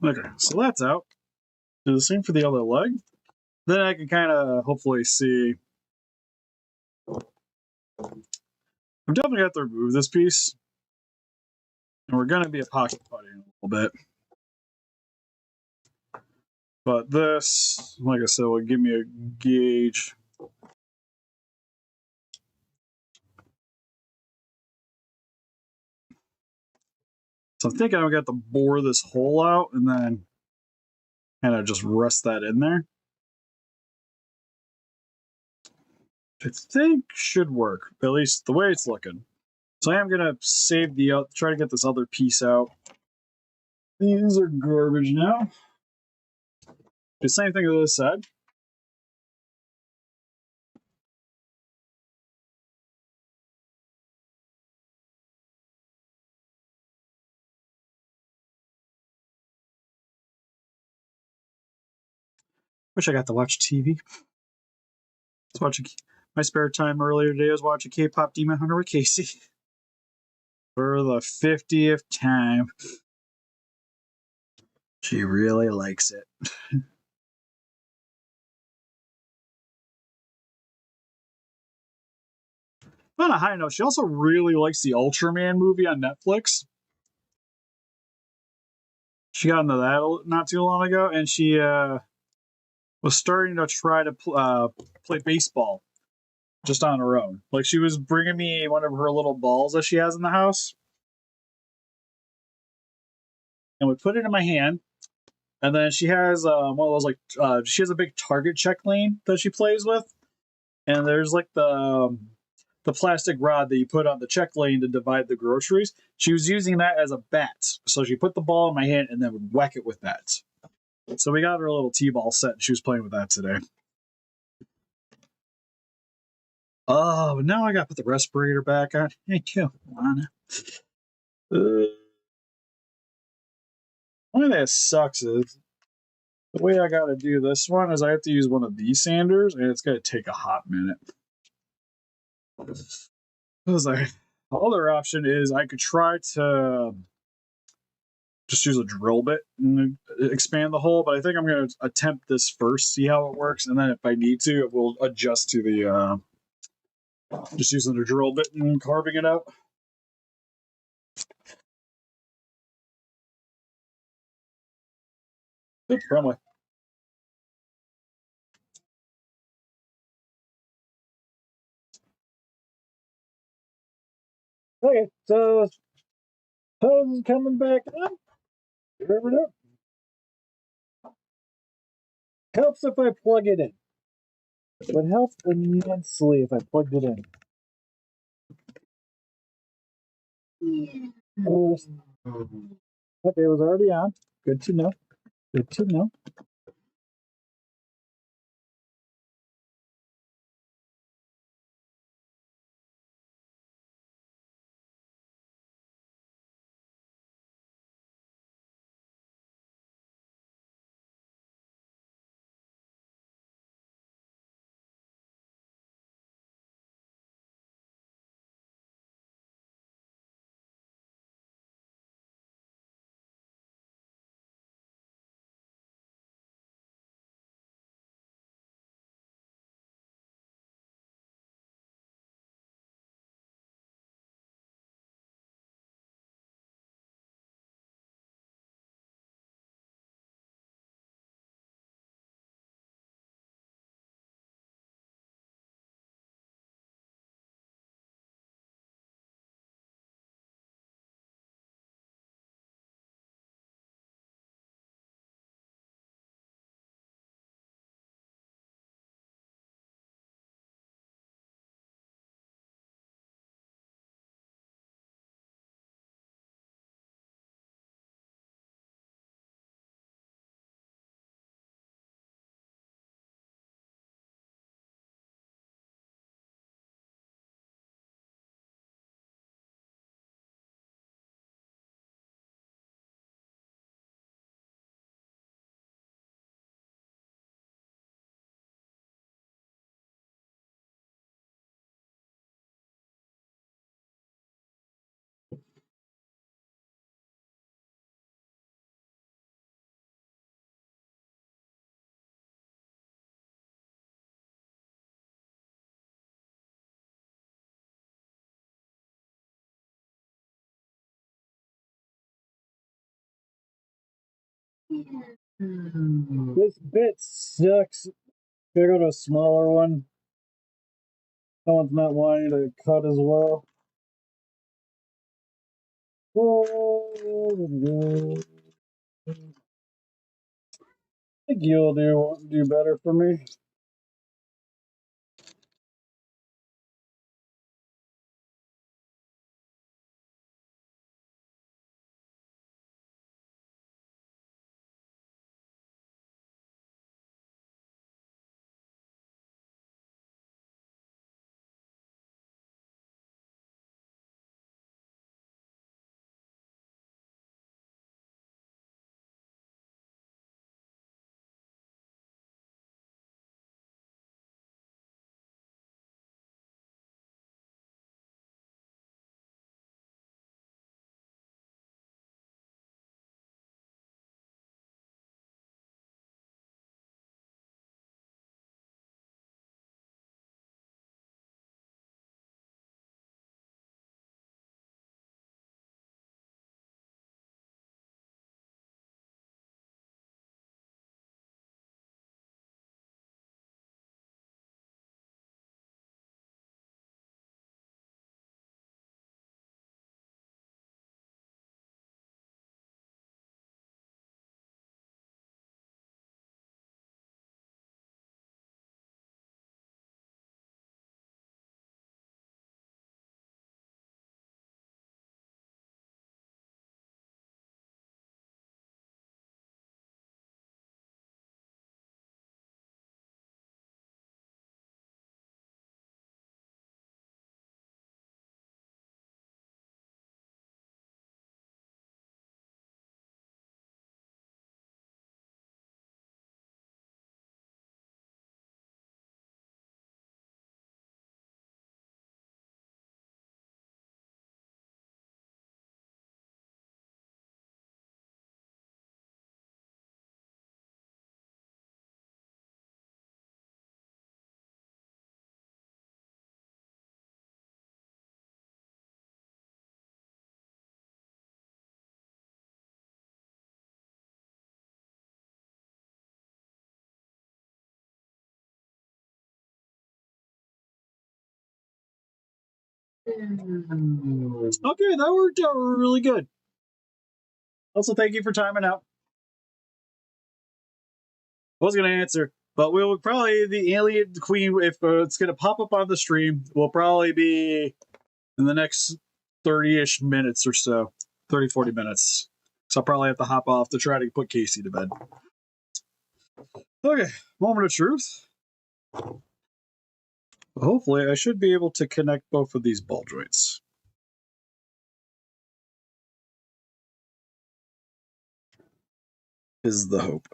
Okay, so that's out. Do the same for the other leg. Then I can kind of hopefully see. I'm definitely going to have to remove this piece. And we're going to be epoxy puttying a little bit. But this, like I said, will give me a gauge. So I'm thinking I'm going to have to bore this hole out and then kind of just rest that in there. I think should work, at least the way it's looking. So I am going to save the, try to get this other piece out. These are garbage now. The same thing to this side. Wish I got to watch TV. I was watching my spare time earlier today. I was watching K-pop Demon Hunter with Casey for the 50th time. She really likes it. On a high note, she also really likes the Ultraman movie on Netflix. She got into that not too long ago, and she was starting to try to play baseball just on her own. Like, she was bringing me one of her little balls that she has in the house, and would put it in my hand. And then she has one of those, like, she has a big target check lane that she plays with, and there's like the plastic rod that you put on the check lane to divide the groceries. She was using that as a bat, so she put the ball in my hand and then would whack it with that. So we got her a little t-ball set, and she was playing with that today. Oh, but now I got to put the respirator back on. Hey, too, Lana. One thing that sucks is the way I got to do this one is I have to use one of these sanders, and it's going to take a hot minute. Because the other option is I could try to just use a drill bit and expand the hole, but I think I'm going to attempt this first, see how it works, and then if I need to, we'll adjust to the just using the drill bit and carving it out. Oops, wrong way. Okay, so hose is coming back up. You never know. Helps if I plug it in. It would help immensely if I plugged it in. Okay, it was already on. Good to know. Good to know. This bit sucks. Gotta go to a smaller one. Someone's not wanting to cut as well. I think you'll do better for me. Okay, that worked out really good. Also, thank you for timing out. I was going to answer, but we will probably, the alien queen, if it's going to pop up on the stream, will probably be in the next 30-ish minutes or so. 30, 40 minutes. So I'll probably have to hop off to try to put Casey to bed. Okay, moment of truth. Hopefully, I should be able to connect both of these ball joints. Is the hope.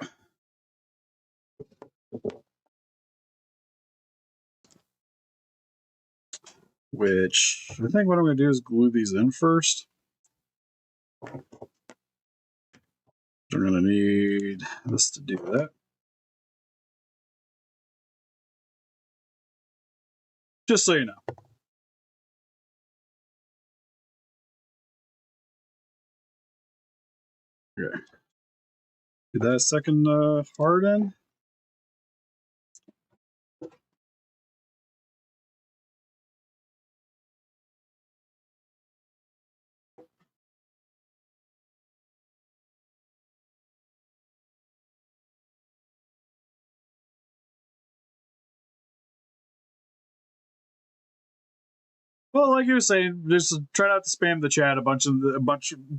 Which I think what I'm going to do is glue these in first. I'm going to need this to do that. Just so you know. Okay. Did that second harden? Well, like you were saying, just try not to spam the chat a bunch of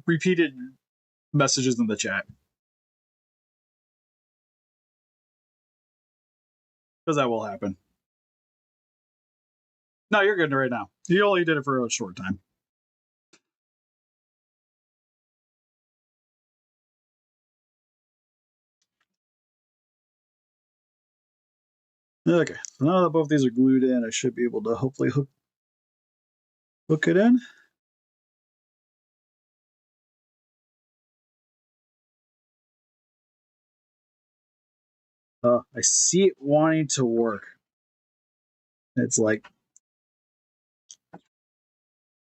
repeated messages in the chat. Because that will happen. No, you're good right now. You only did it for a short time. Okay, so now that both these are glued in, I should be able to hopefully hook it in. I see it wanting to work. It's like,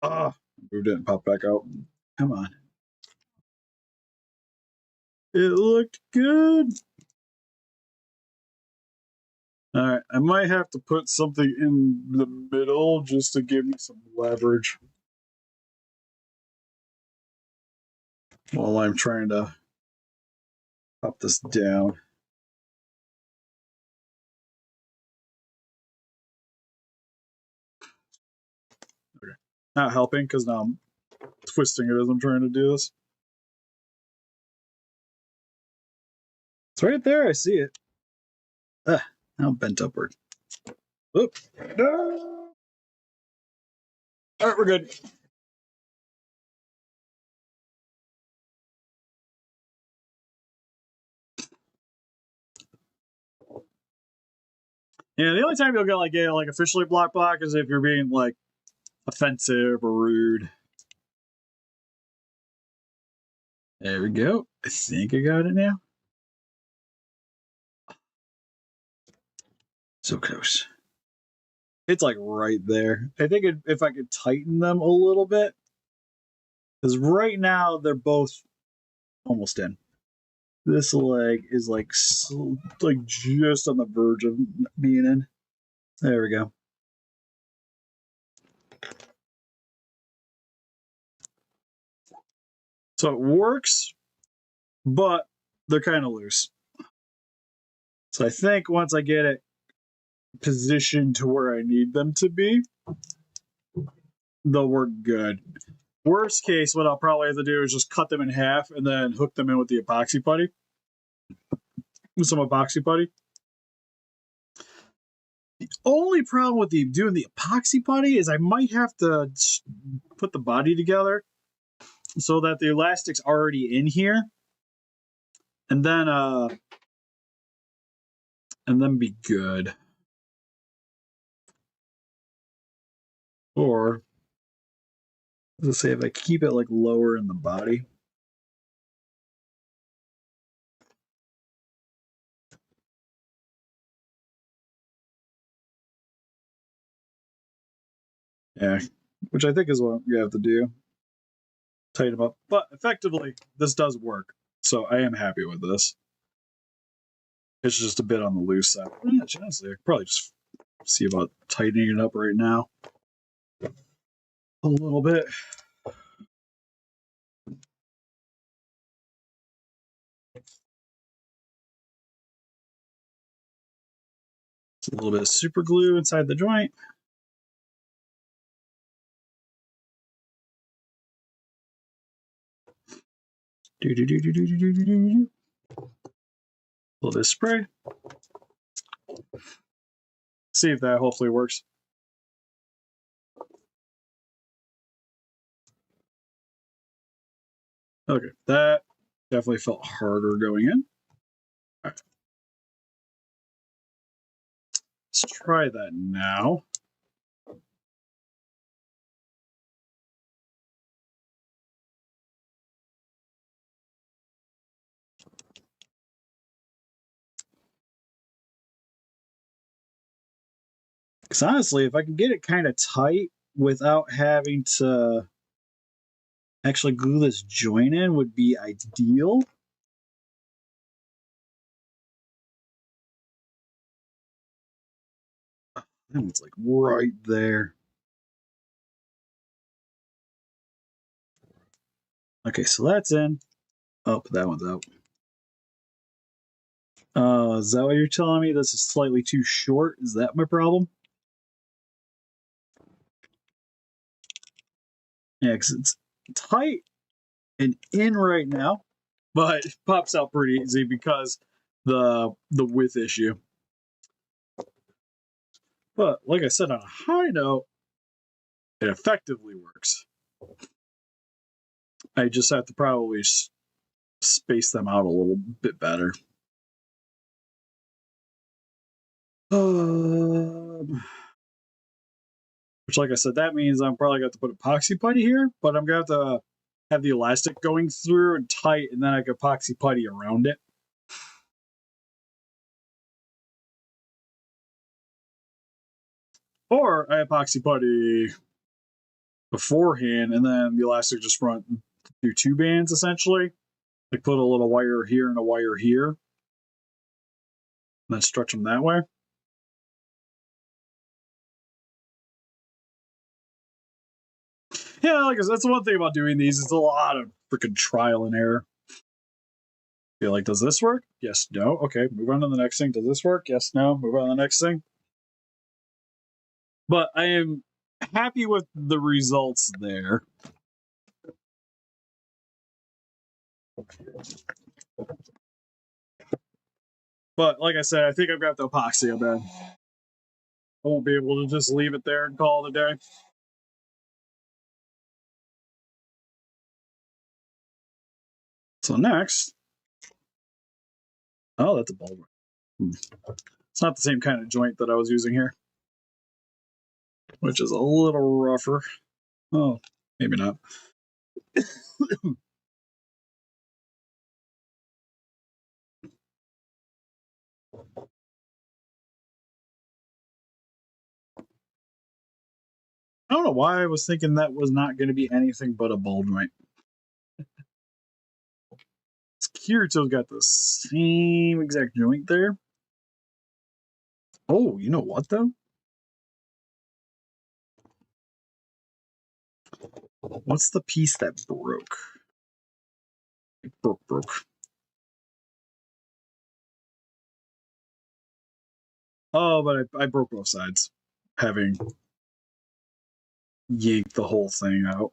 moved it and popped back out. Come on. It looked good. Alright, I might have to put something in the middle just to give me some leverage while I'm trying to pop this down. Okay. Not helping because now I'm twisting it as I'm trying to do this. It's right there, I see it. Now I'm bent upward. Oop. No. Alright, we're good. Yeah, the only time you'll get like officially block is if you're being like offensive or rude. There we go. I think I got it now. So close. It's like right there. I think if I could tighten them a little bit, because right now they're both almost in. This leg is like just on the verge of being in. There we go. So it works, but they're kind of loose. So I think once I get it positioned to where I need them to be, they'll work good. Worst case, what I'll probably have to do is just cut them in half and then hook them in with the epoxy putty. With some epoxy putty. The only problem with doing the epoxy putty is I might have to put the body together so that the elastic's already in here, and then be good. Or let's say if I keep it like lower in the body. Yeah, which I think is what you have to do. Tighten them up. But effectively, this does work. So I am happy with this. It's just a bit on the loose side. Yeah, honestly, I could probably just see about tightening it up right now. A little bit. A little bit of super glue inside the joint. A little bit of spray. See if that hopefully works. Okay, that definitely felt harder going in. All right. Let's try that now. Because honestly, if I can get it kind of tight without having to actually glue this joint in, would be ideal. That one's like right there. Okay, so that's in. Oh, that one's out. Is that what you're telling me? This is slightly too short? Is that my problem? Yeah, because it's tight and in right now, but it pops out pretty easy because the width issue. But like I said, on a high note, it effectively works. I just have to probably space them out a little bit better. Which, like I said, that means I'm probably going to put epoxy putty here, but I'm going to have to have the elastic going through and tight, and then I can epoxy putty around it. Or I epoxy putty beforehand, and then the elastic just run through two bands essentially, Like put a little wire here and a wire here, and then stretch them that way. Yeah, like that's the one thing about doing these. It's a lot of freaking trial and error. You're like, does this work? Yes, no. Okay, move on to the next thing. Does this work? Yes, no. Move on to the next thing. But I am happy with the results there. But like I said, I think I've got the epoxy up there. I won't be able to just leave it there and call it a day. So next, oh, that's a ball joint. It's not the same kind of joint that I was using here, which is a little rougher. Oh, maybe not. I don't know why I was thinking that was not going to be anything but a ball joint. Kirito's got the same exact joint there. Oh, you know what though? What's the piece that broke? It broke. Oh, but I broke both sides, having yanked the whole thing out.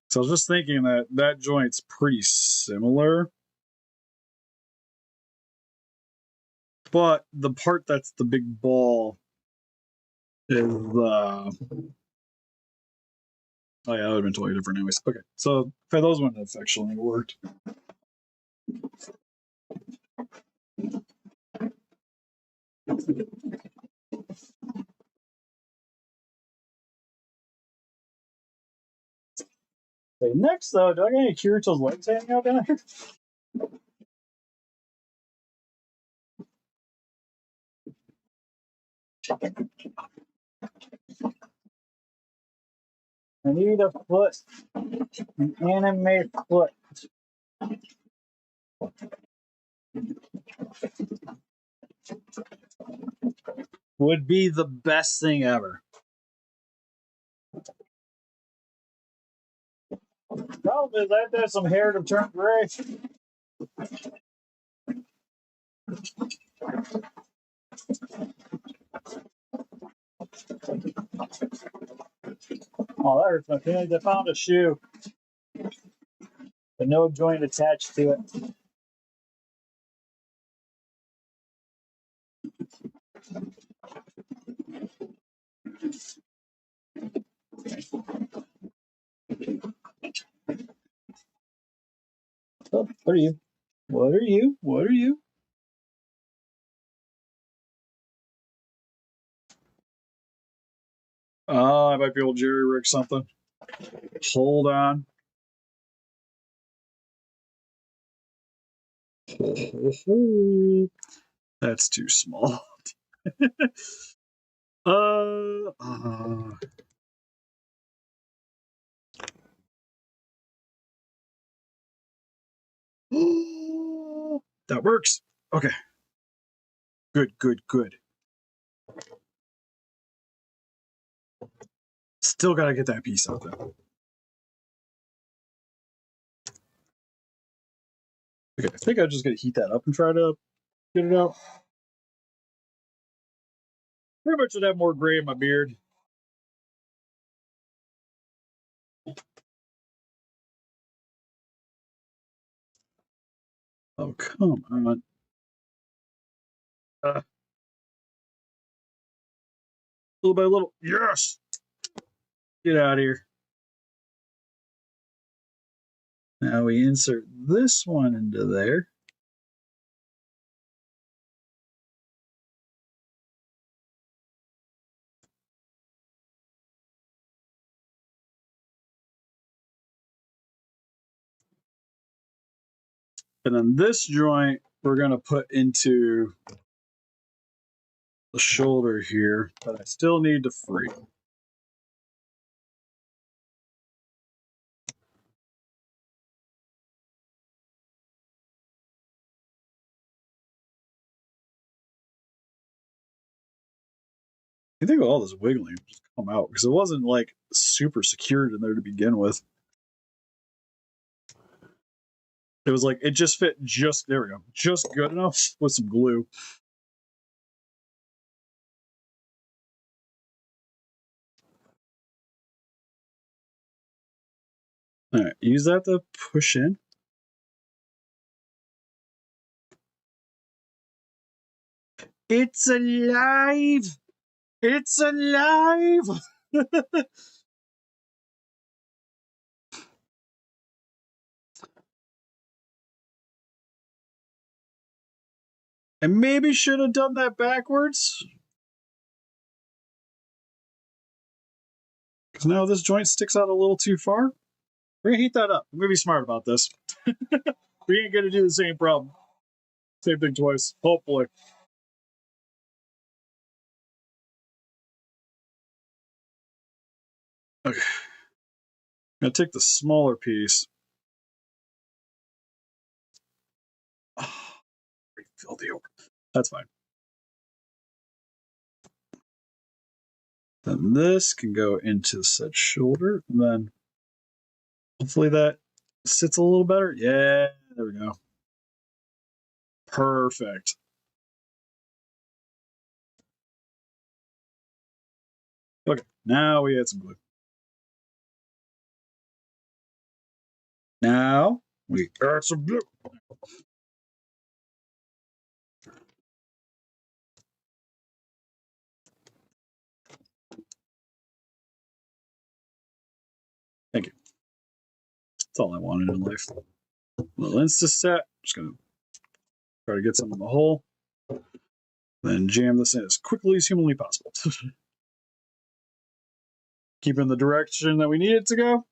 So I was just thinking that that joint's pretty similar. But the part that's the big ball is oh yeah, that would have been totally different anyways. Okay, so for those ones, it's actually worked. Okay, next though, do I got any Kirito's legs hanging out down here? I need a foot, an anime foot. Would be the best thing ever. Problem is, I have to have some hair to turn gray. Oh, that hurts my feelings. I found a shoe, but no joint attached to it. Oh, what are you? What are you? What are you? Oh, I might be able to jerry rig something. Hold on. That's too small. uh, that works. Okay. Good, good, good. Still gotta get that piece out though. Okay, I think I'm just gonna heat that up and try to get it out. Pretty much should have more gray in my beard. Oh, come on. Little by little. Yes! Get out of here. Now we insert this one into there. And then this joint we're going to put into the shoulder here, but I still need to free. I think all this wiggling just come out because it wasn't like super secured in there to begin with. It was like it just fit just there we go, just good enough with some glue. All right, use that to push in. It's alive! It's alive! I maybe should have done that backwards. Because now this joint sticks out a little too far. We're going to heat that up. I'm going to be smart about this. We ain't going to do the same problem. Same thing twice, hopefully. Okay. I'm going to take the smaller piece. Oh, refill the order. That's fine. Then this can go into said shoulder. And then hopefully that sits a little better. Yeah, there we go. Perfect. Okay, now we add some glue. Now we add some glue. Thank you. That's all I wanted in life. A little Insta set. Just gonna try to get some in the hole. Then jam this in as quickly as humanly possible. Keep in the direction that we need it to go.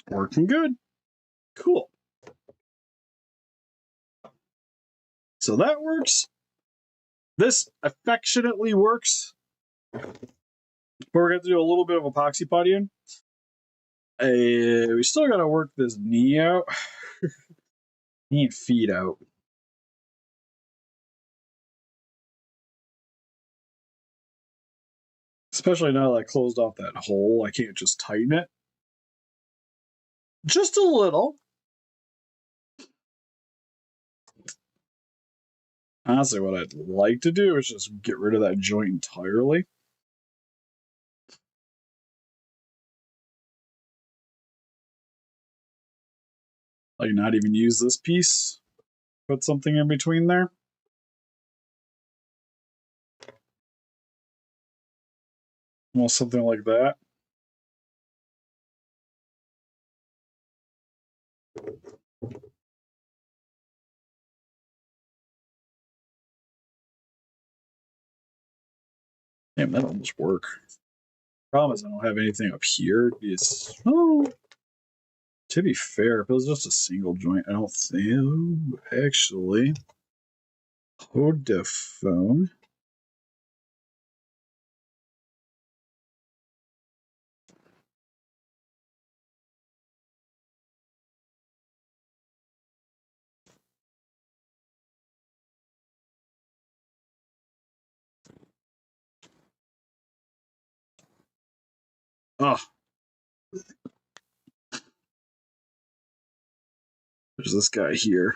Working good. Cool. So that works. This affectionately works. But we're going to do a little bit of epoxy putty in. We still got to work this knee out. Knee and feet out. Especially now that I closed off that hole, I can't just tighten it. Just a little. Honestly, what I'd like to do is just get rid of that joint entirely. Like, not even use this piece. Put something in between there. Well, something like that. Damn, that almost work. Problem is I don't have anything up here. Oh, to be fair, if it was just a single joint, I don't think. Actually, hold the phone. Oh, there's this guy here.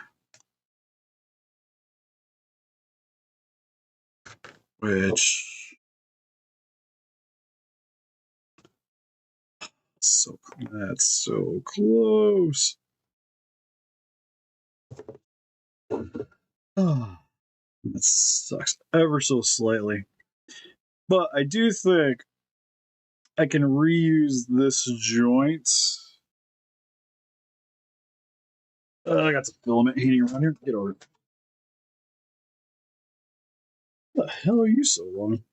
Which that's so close. Oh, that sucks ever so slightly. But I do think I can reuse this joint. I got some filament hanging around here. Get over it. What the hell are you so long?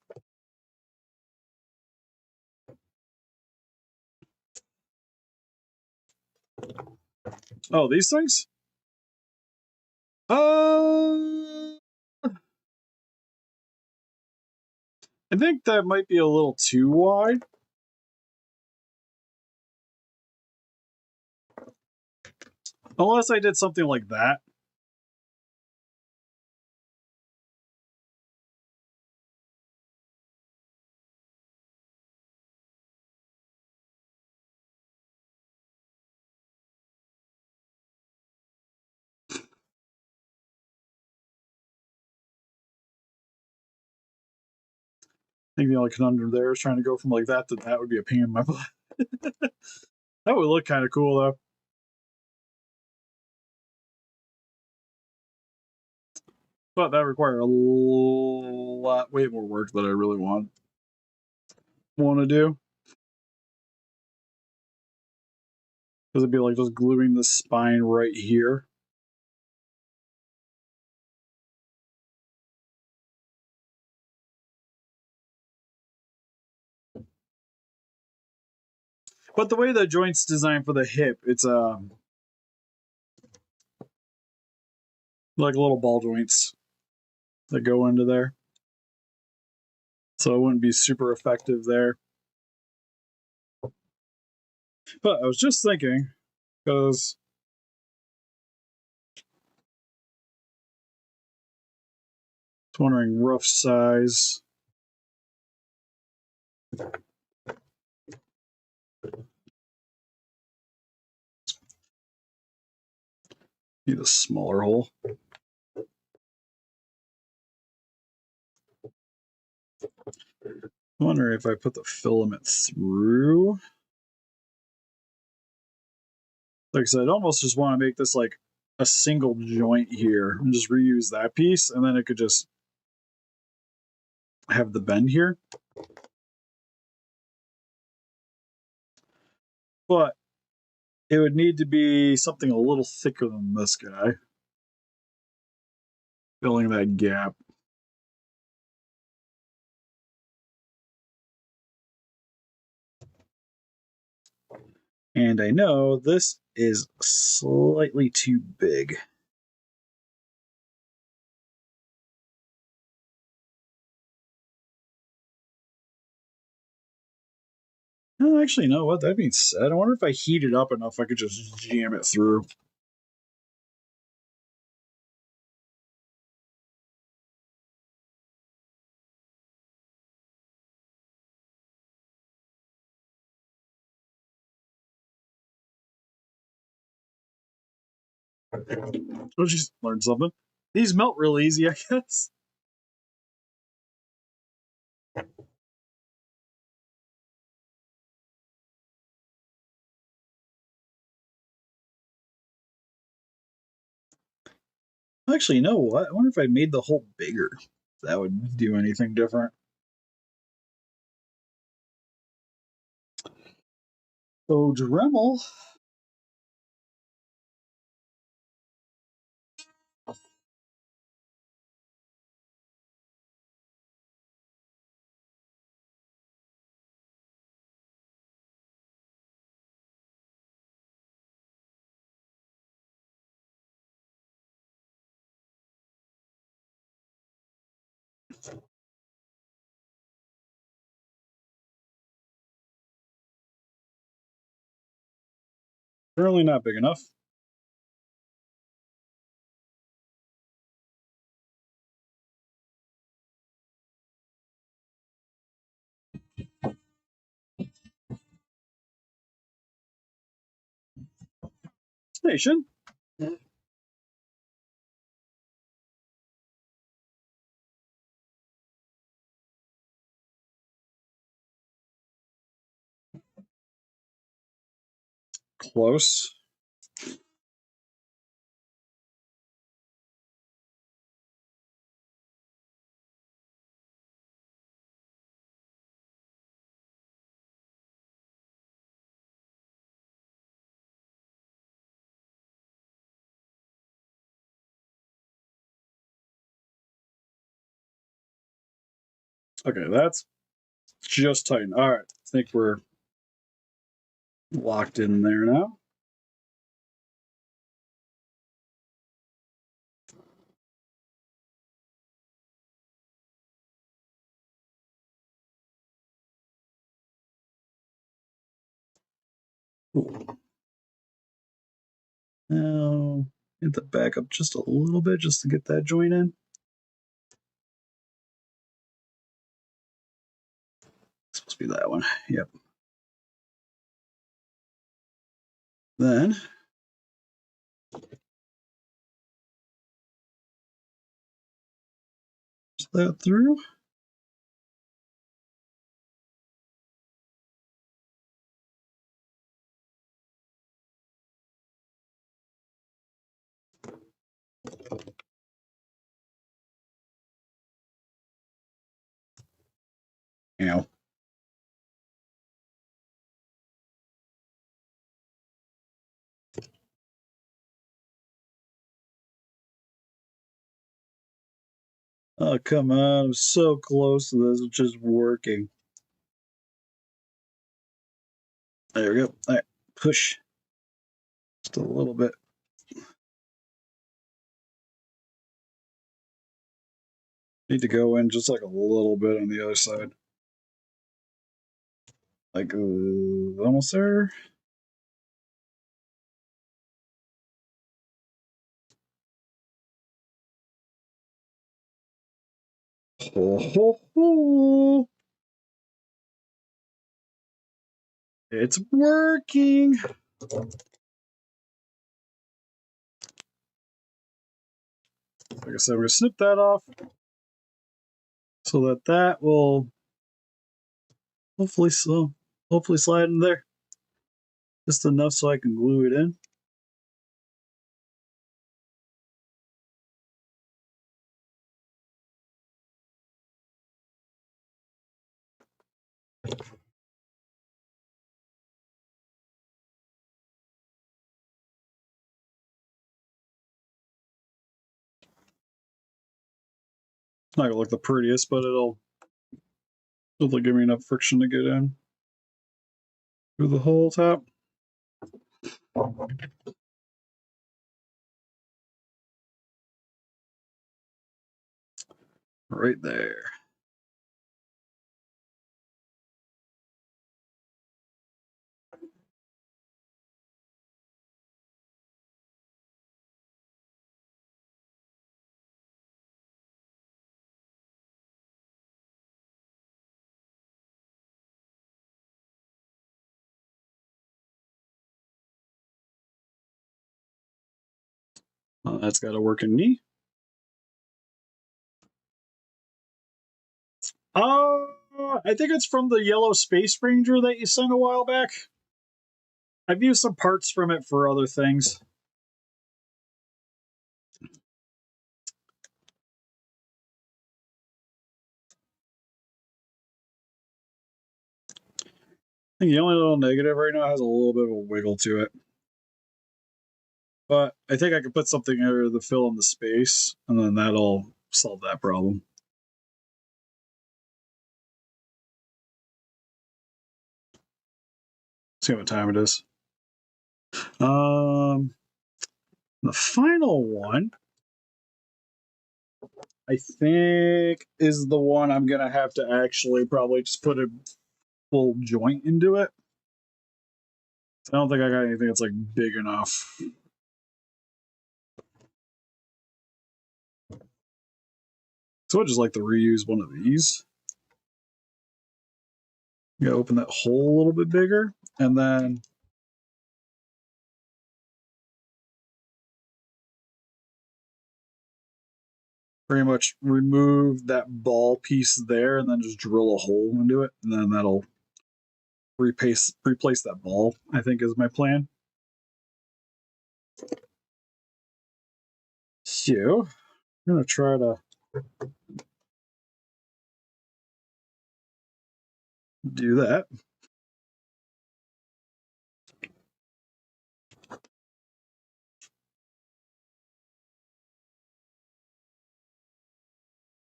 Oh, these things? I think that might be a little too wide. Unless I did something like that. I think the only conundrum there is trying to go from like that to that would be a pain in my butt. That would look kind of cool though. But that require a lot, way more work that I really want to do. Because it'd be like just gluing the spine right here. But the way the joint's designed for the hip, it's like little ball joints that go into there. So it wouldn't be super effective there. But I was just thinking, because I was wondering rough size. Need a smaller hole. I wonder if I put the filament through. Like I said, I'd almost just want to make this like a single joint here and just reuse that piece, and then it could just have the bend here. But it would need to be something a little thicker than this guy, filling that gap. And I know this is slightly too big. Oh, actually, you know what? That being said, I wonder if I heat it up enough, I could just jam it through. Oh, just learned something. These melt real easy, I guess. Actually, you know what? I wonder if I made the hole bigger. If that would do anything different. So Dremel. Currently not big enough. Station. Close. Okay, that's just tight. All right, I think we're locked in there now. Cool. Now, hit the back up just a little bit just to get that joint in. It's supposed to be that one. Yep. Then that through. Ow. Oh, come on. I'm so close to this. It's just working. There we go. All right. Push. Just a little bit. Need to go in just like a little bit on the other side. Like, almost there. Ho, ho, ho. It's working. Like I said, we're going to snip that off so that that will hopefully slide in there. Just enough so I can glue it in. It's not going to look the prettiest, but it'll give me enough friction to get in through the whole top. Right there. That's got to work in knee. I think it's from the yellow Space Ranger that you sent a while back. I've used some parts from it for other things. I think the only little negative right now has a little bit of a wiggle to it. But I think I could put something under the fill in the space, and then that'll solve that problem. See what time it is. The final one, I think, is the one I'm gonna have to actually probably just put a full joint into it. I don't think I got anything that's like big enough. So I'd just like to reuse one of these. You gotta open that hole a little bit bigger, and then pretty much remove that ball piece there, and then just drill a hole into it, and then that'll replace that ball. I think is my plan. So I'm gonna try to do that.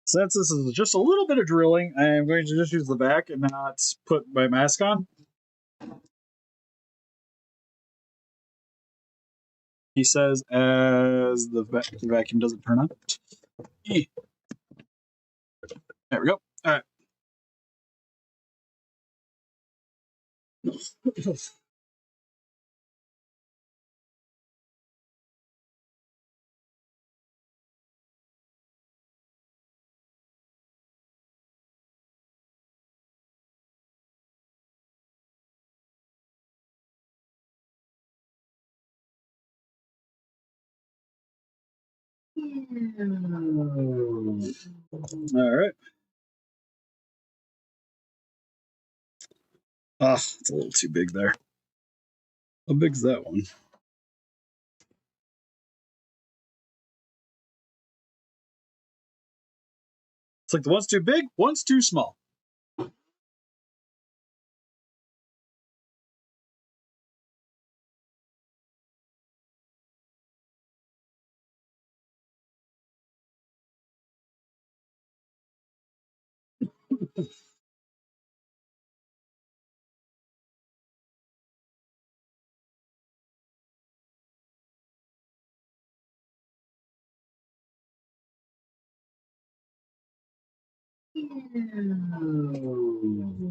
Since this is just a little bit of drilling, I am going to just use the vac and not put my mask on. He says as the vacuum doesn't turn on. There we go. All right. All right. Ah, it's a little too big there. How big's that one? It's like the one's too big, one's too small.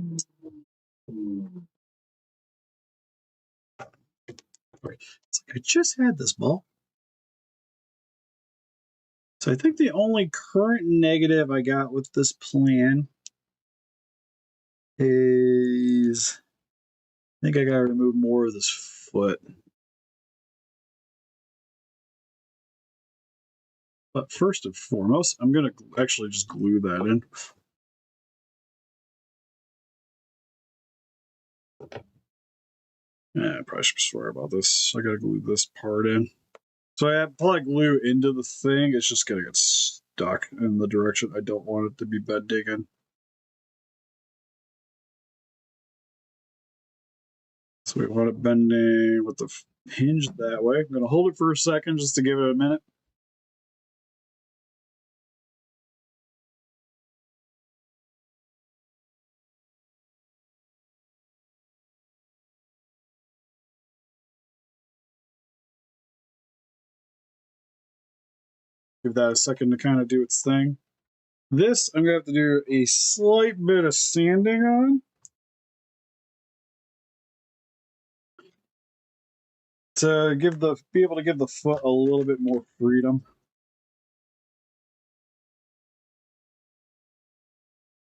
It's like I just had this ball. So I think the only current negative I got with this plan is I think I gotta remove more of this foot. But first and foremost, I'm gonna actually just glue that in. Yeah, I probably should swear about this. I gotta glue this part in. So I apply glue into the thing. It's just gonna get stuck in the direction I don't want it to be bending in. So we want it bending with the hinge that way. I'm gonna hold it for a second just to give it a minute. Give that a second to kind of do its thing. This I'm gonna have to do a slight bit of sanding on to be able to give the foot a little bit more freedom.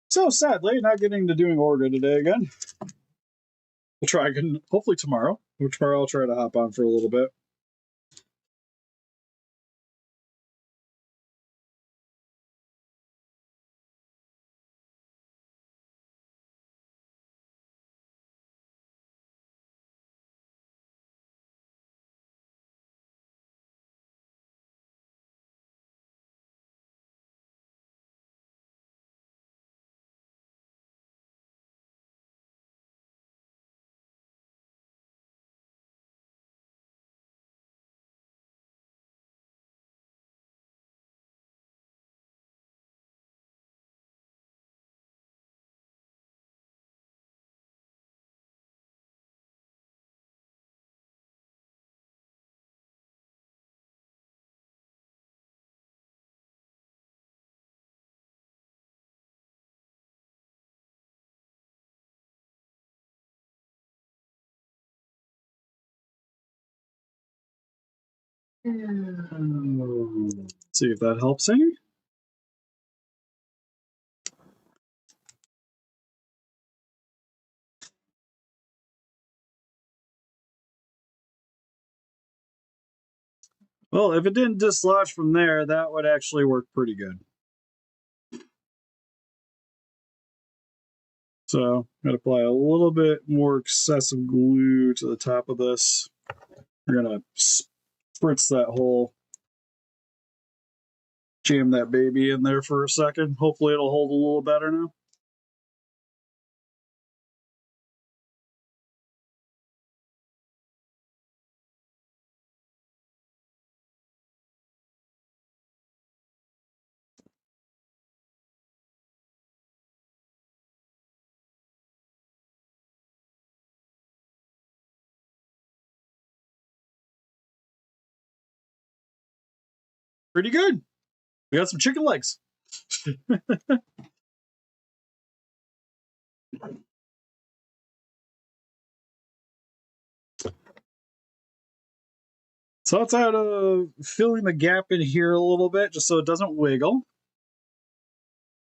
So sadly, not getting to doing Orga today again. We'll try again, hopefully tomorrow. Tomorrow I'll try to hop on for a little bit. See if that helps any. Well, if it didn't dislodge from there, that would actually work pretty good. So I'm going to apply a little bit more excessive glue to the top of this. We're going to spritz that hole, jam that baby in there for a second. Hopefully it'll hold a little better now. Pretty good. We got some chicken legs. So it's out of filling the gap in here a little bit just so it doesn't wiggle.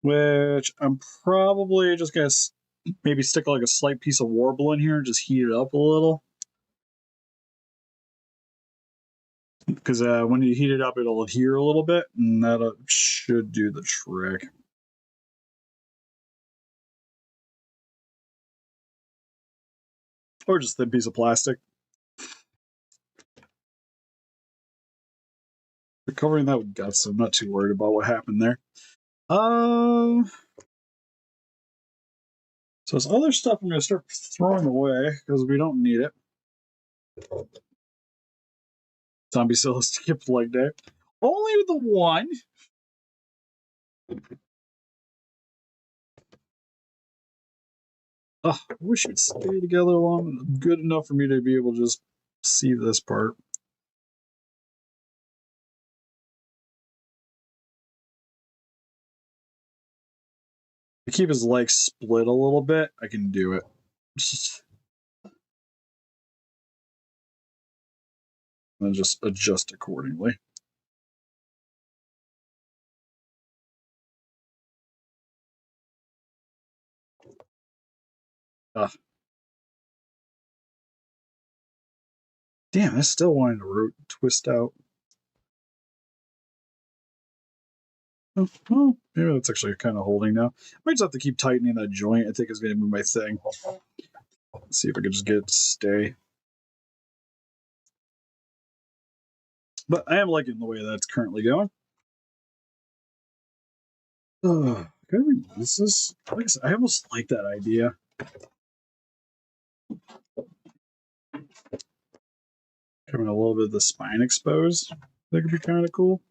Which I'm probably just going to maybe stick like a slight piece of warble in here and just heat it up a little. because when you heat it up, it'll adhere a little bit, and that should do the trick. Or just a thin piece of plastic. We're covering that with guts, so I'm not too worried about what happened there. So this other stuff I'm going to start throwing away because we don't need it. Zombie Zilla skipped leg day. Only the one. I wish it'd stay together long good enough for me to be able to just see this part. To keep his legs split a little bit, I can do it. And just adjust accordingly. Damn, I still wanted to twist out. Oh, maybe that's actually kind of holding now. I might just have to keep tightening that joint. I think it's going to be my thing. Let's see if I can just get it to stay. But I am liking the way that's currently going. Can I reuse this? Like I said, I almost like that idea. Having a little bit of the spine exposed. That could be kind of cool.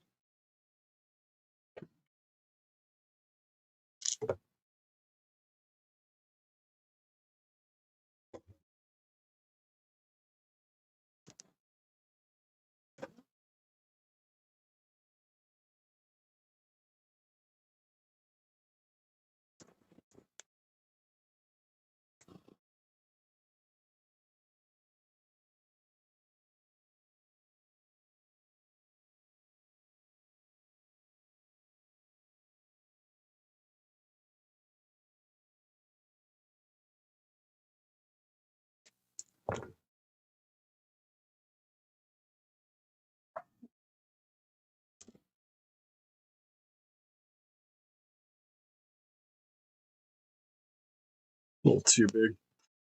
A little too big.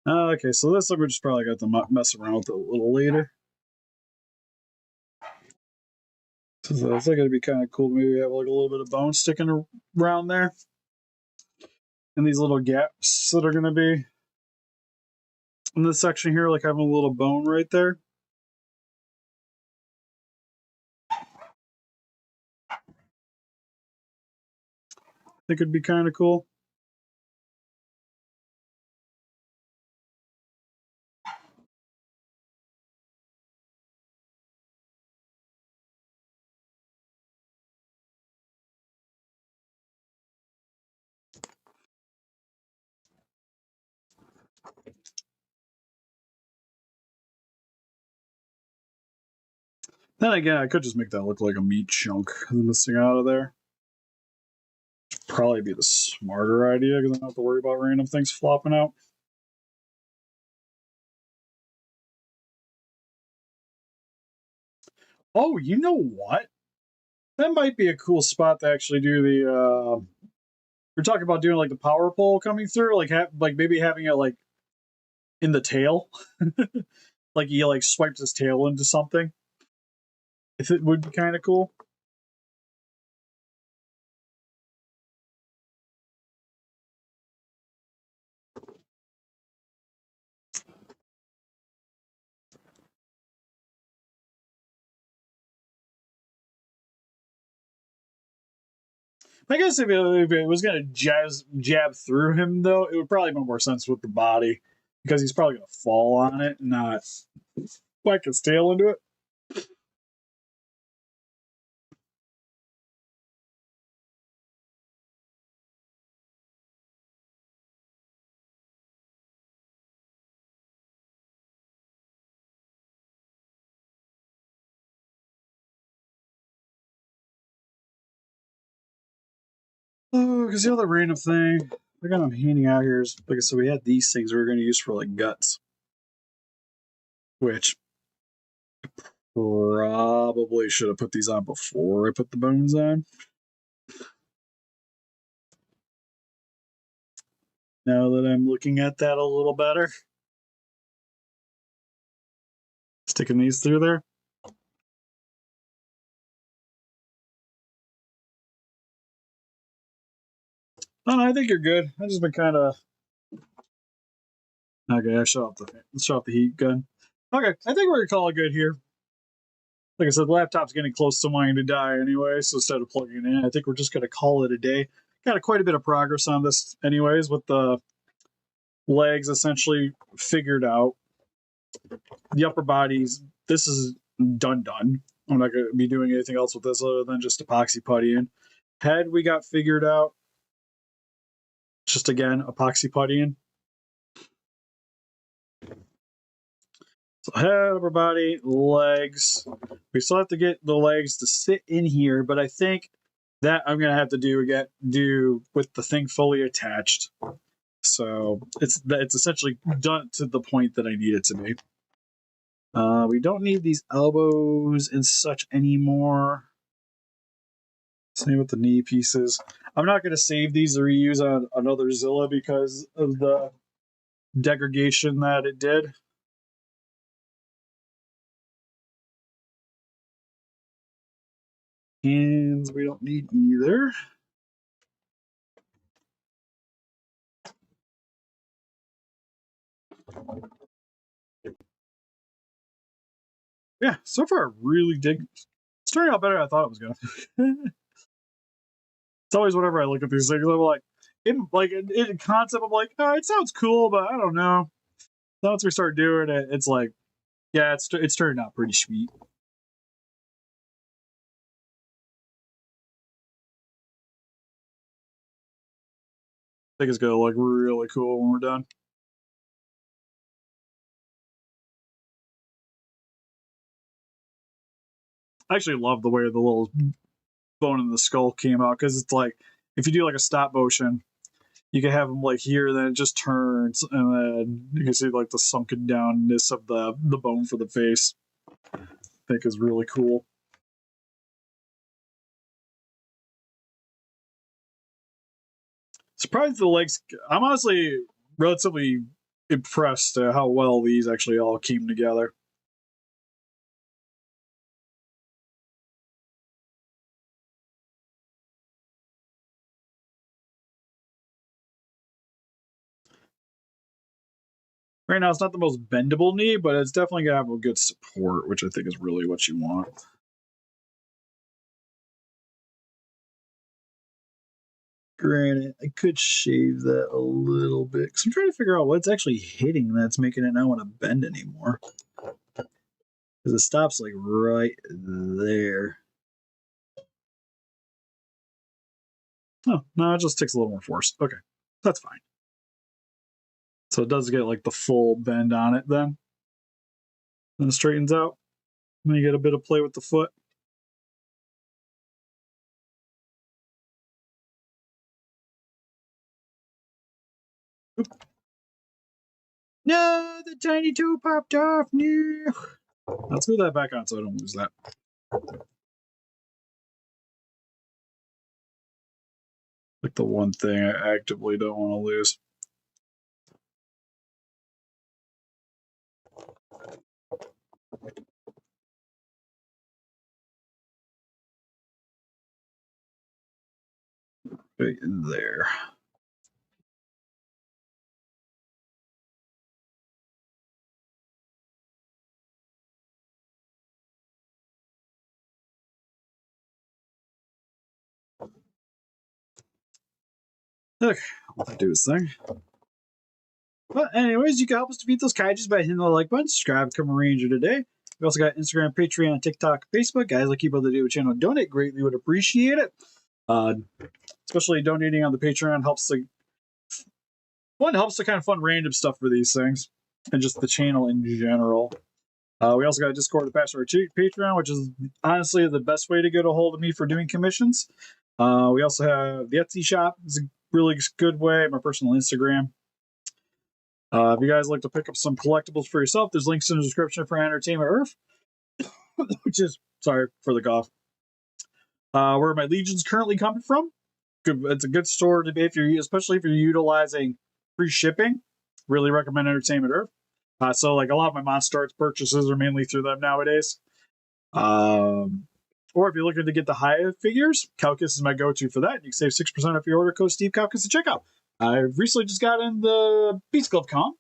Okay, so this we're just probably got to mess around with it a little later. So I think it'd be kind of cool to maybe have like a little bit of bone sticking around there. And these little gaps that are going to be in this section here, like having a little bone right there. I think it'd be kind of cool. Then again, I could just make that look like a meat chunk missing out of there. Probably be the smarter idea because I don't have to worry about random things flopping out. Oh, you know what? That might be a cool spot to actually do the. We're talking about doing like the power pole coming through, like maybe having it like in the tail, like he like swipes his tail into something. If it would be kind of cool. I guess if it was going to jab through him, though, it would probably make more sense with the body because he's probably going to fall on it, and not whack his tail into it. Oh, because the other random thing I got I'm handing out here is, like I said, we had these things we were going to use for like guts, which Probably should have put these on before I put the bones on. Now that I'm looking at that a little better. Sticking these through there. Oh, no, I think you're good. I've just been kind of... Okay, I shut off the heat gun. Okay, I think we're going to call it good here. Like I said, the laptop's getting close to wanting to die anyway, so instead of plugging it in, I think we're just going to call it a day. Got quite a bit of progress on this anyways, with the legs essentially figured out. The upper bodies, this is done. I'm not going to be doing anything else with this other than just epoxy putty in. Head, we got figured out. Just again, epoxy putty in. So head, upper body, legs. We still have to get the legs to sit in here, but I think that I'm gonna have to do with the thing fully attached. So it's essentially done to the point that I need it to be. We don't need these elbows and such anymore. Same with the knee pieces. I'm not going to save these or reuse on another Zilla because of the degradation that it did. Hands we don't need either. Yeah, so far I really dig. It's turning out better than I thought it was going to. It's always whenever I look at these things, I'm like, in concept, I'm like, oh, it sounds cool, but I don't know. So once we start doing it, it's like, yeah, it's turning out pretty sweet. I think it's gonna look really cool when we're done. I actually love the way the little bone in the skull came out because it's like if you do like a stop motion, you can have them like here, then it just turns, and then you can see like the sunken downness of the bone for the face. I think is really cool. Surprised the legs. I'm honestly relatively impressed at how well these actually all came together. Right now, it's not the most bendable knee, but it's definitely gonna have a good support, which I think is really what you want. Granted, I could shave that a little bit because I'm trying to figure out what's actually hitting that's making it not want to bend anymore. Because it stops like right there. Oh, no, it just takes a little more force. Okay, that's fine. So it does get like the full bend on it then. And it straightens out. Then you get a bit of play with the foot. Oop. No, the tiny toe popped off. No. Let's move that back on so I don't lose that. Like the one thing I actively don't want to lose. Right in there. Okay, let that do his thing. But anyways, you can help us defeat those kaijus by hitting the like button, subscribe, become a ranger today. We also got Instagram, Patreon, TikTok, Facebook. Guys, like people that do a channel donate, greatly would appreciate it. Especially donating on the Patreon helps to kind of fund random stuff for these things and just the channel in general. We also got a Discord attached to our Patreon, which is honestly the best way to get a hold of me for doing commissions. We also have the Etsy shop. It's a really good way. My personal Instagram. If you guys like to pick up some collectibles for yourself, there's links in the description for Entertainment Earth. which is, sorry for the cough. Where my Legion's currently coming from. It's a good store to be especially if you're utilizing free shipping. Really recommend Entertainment Earth. So like a lot of my Monster Arts purchases are mainly through them nowadays. Or if you're looking to get the high figures, Calcus is my go-to for that. You can save 6% off your order code Steve Calcus at checkout. I recently just got in the Beast Club comp,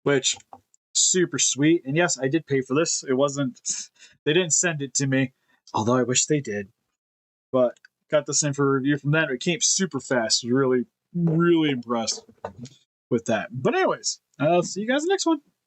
which super sweet. And yes, I did pay for this. It wasn't, they didn't send it to me, although I wish they did. But got this in for review from them. It came super fast. Really, really impressed with that. But anyways, I'll see you guys in the next one.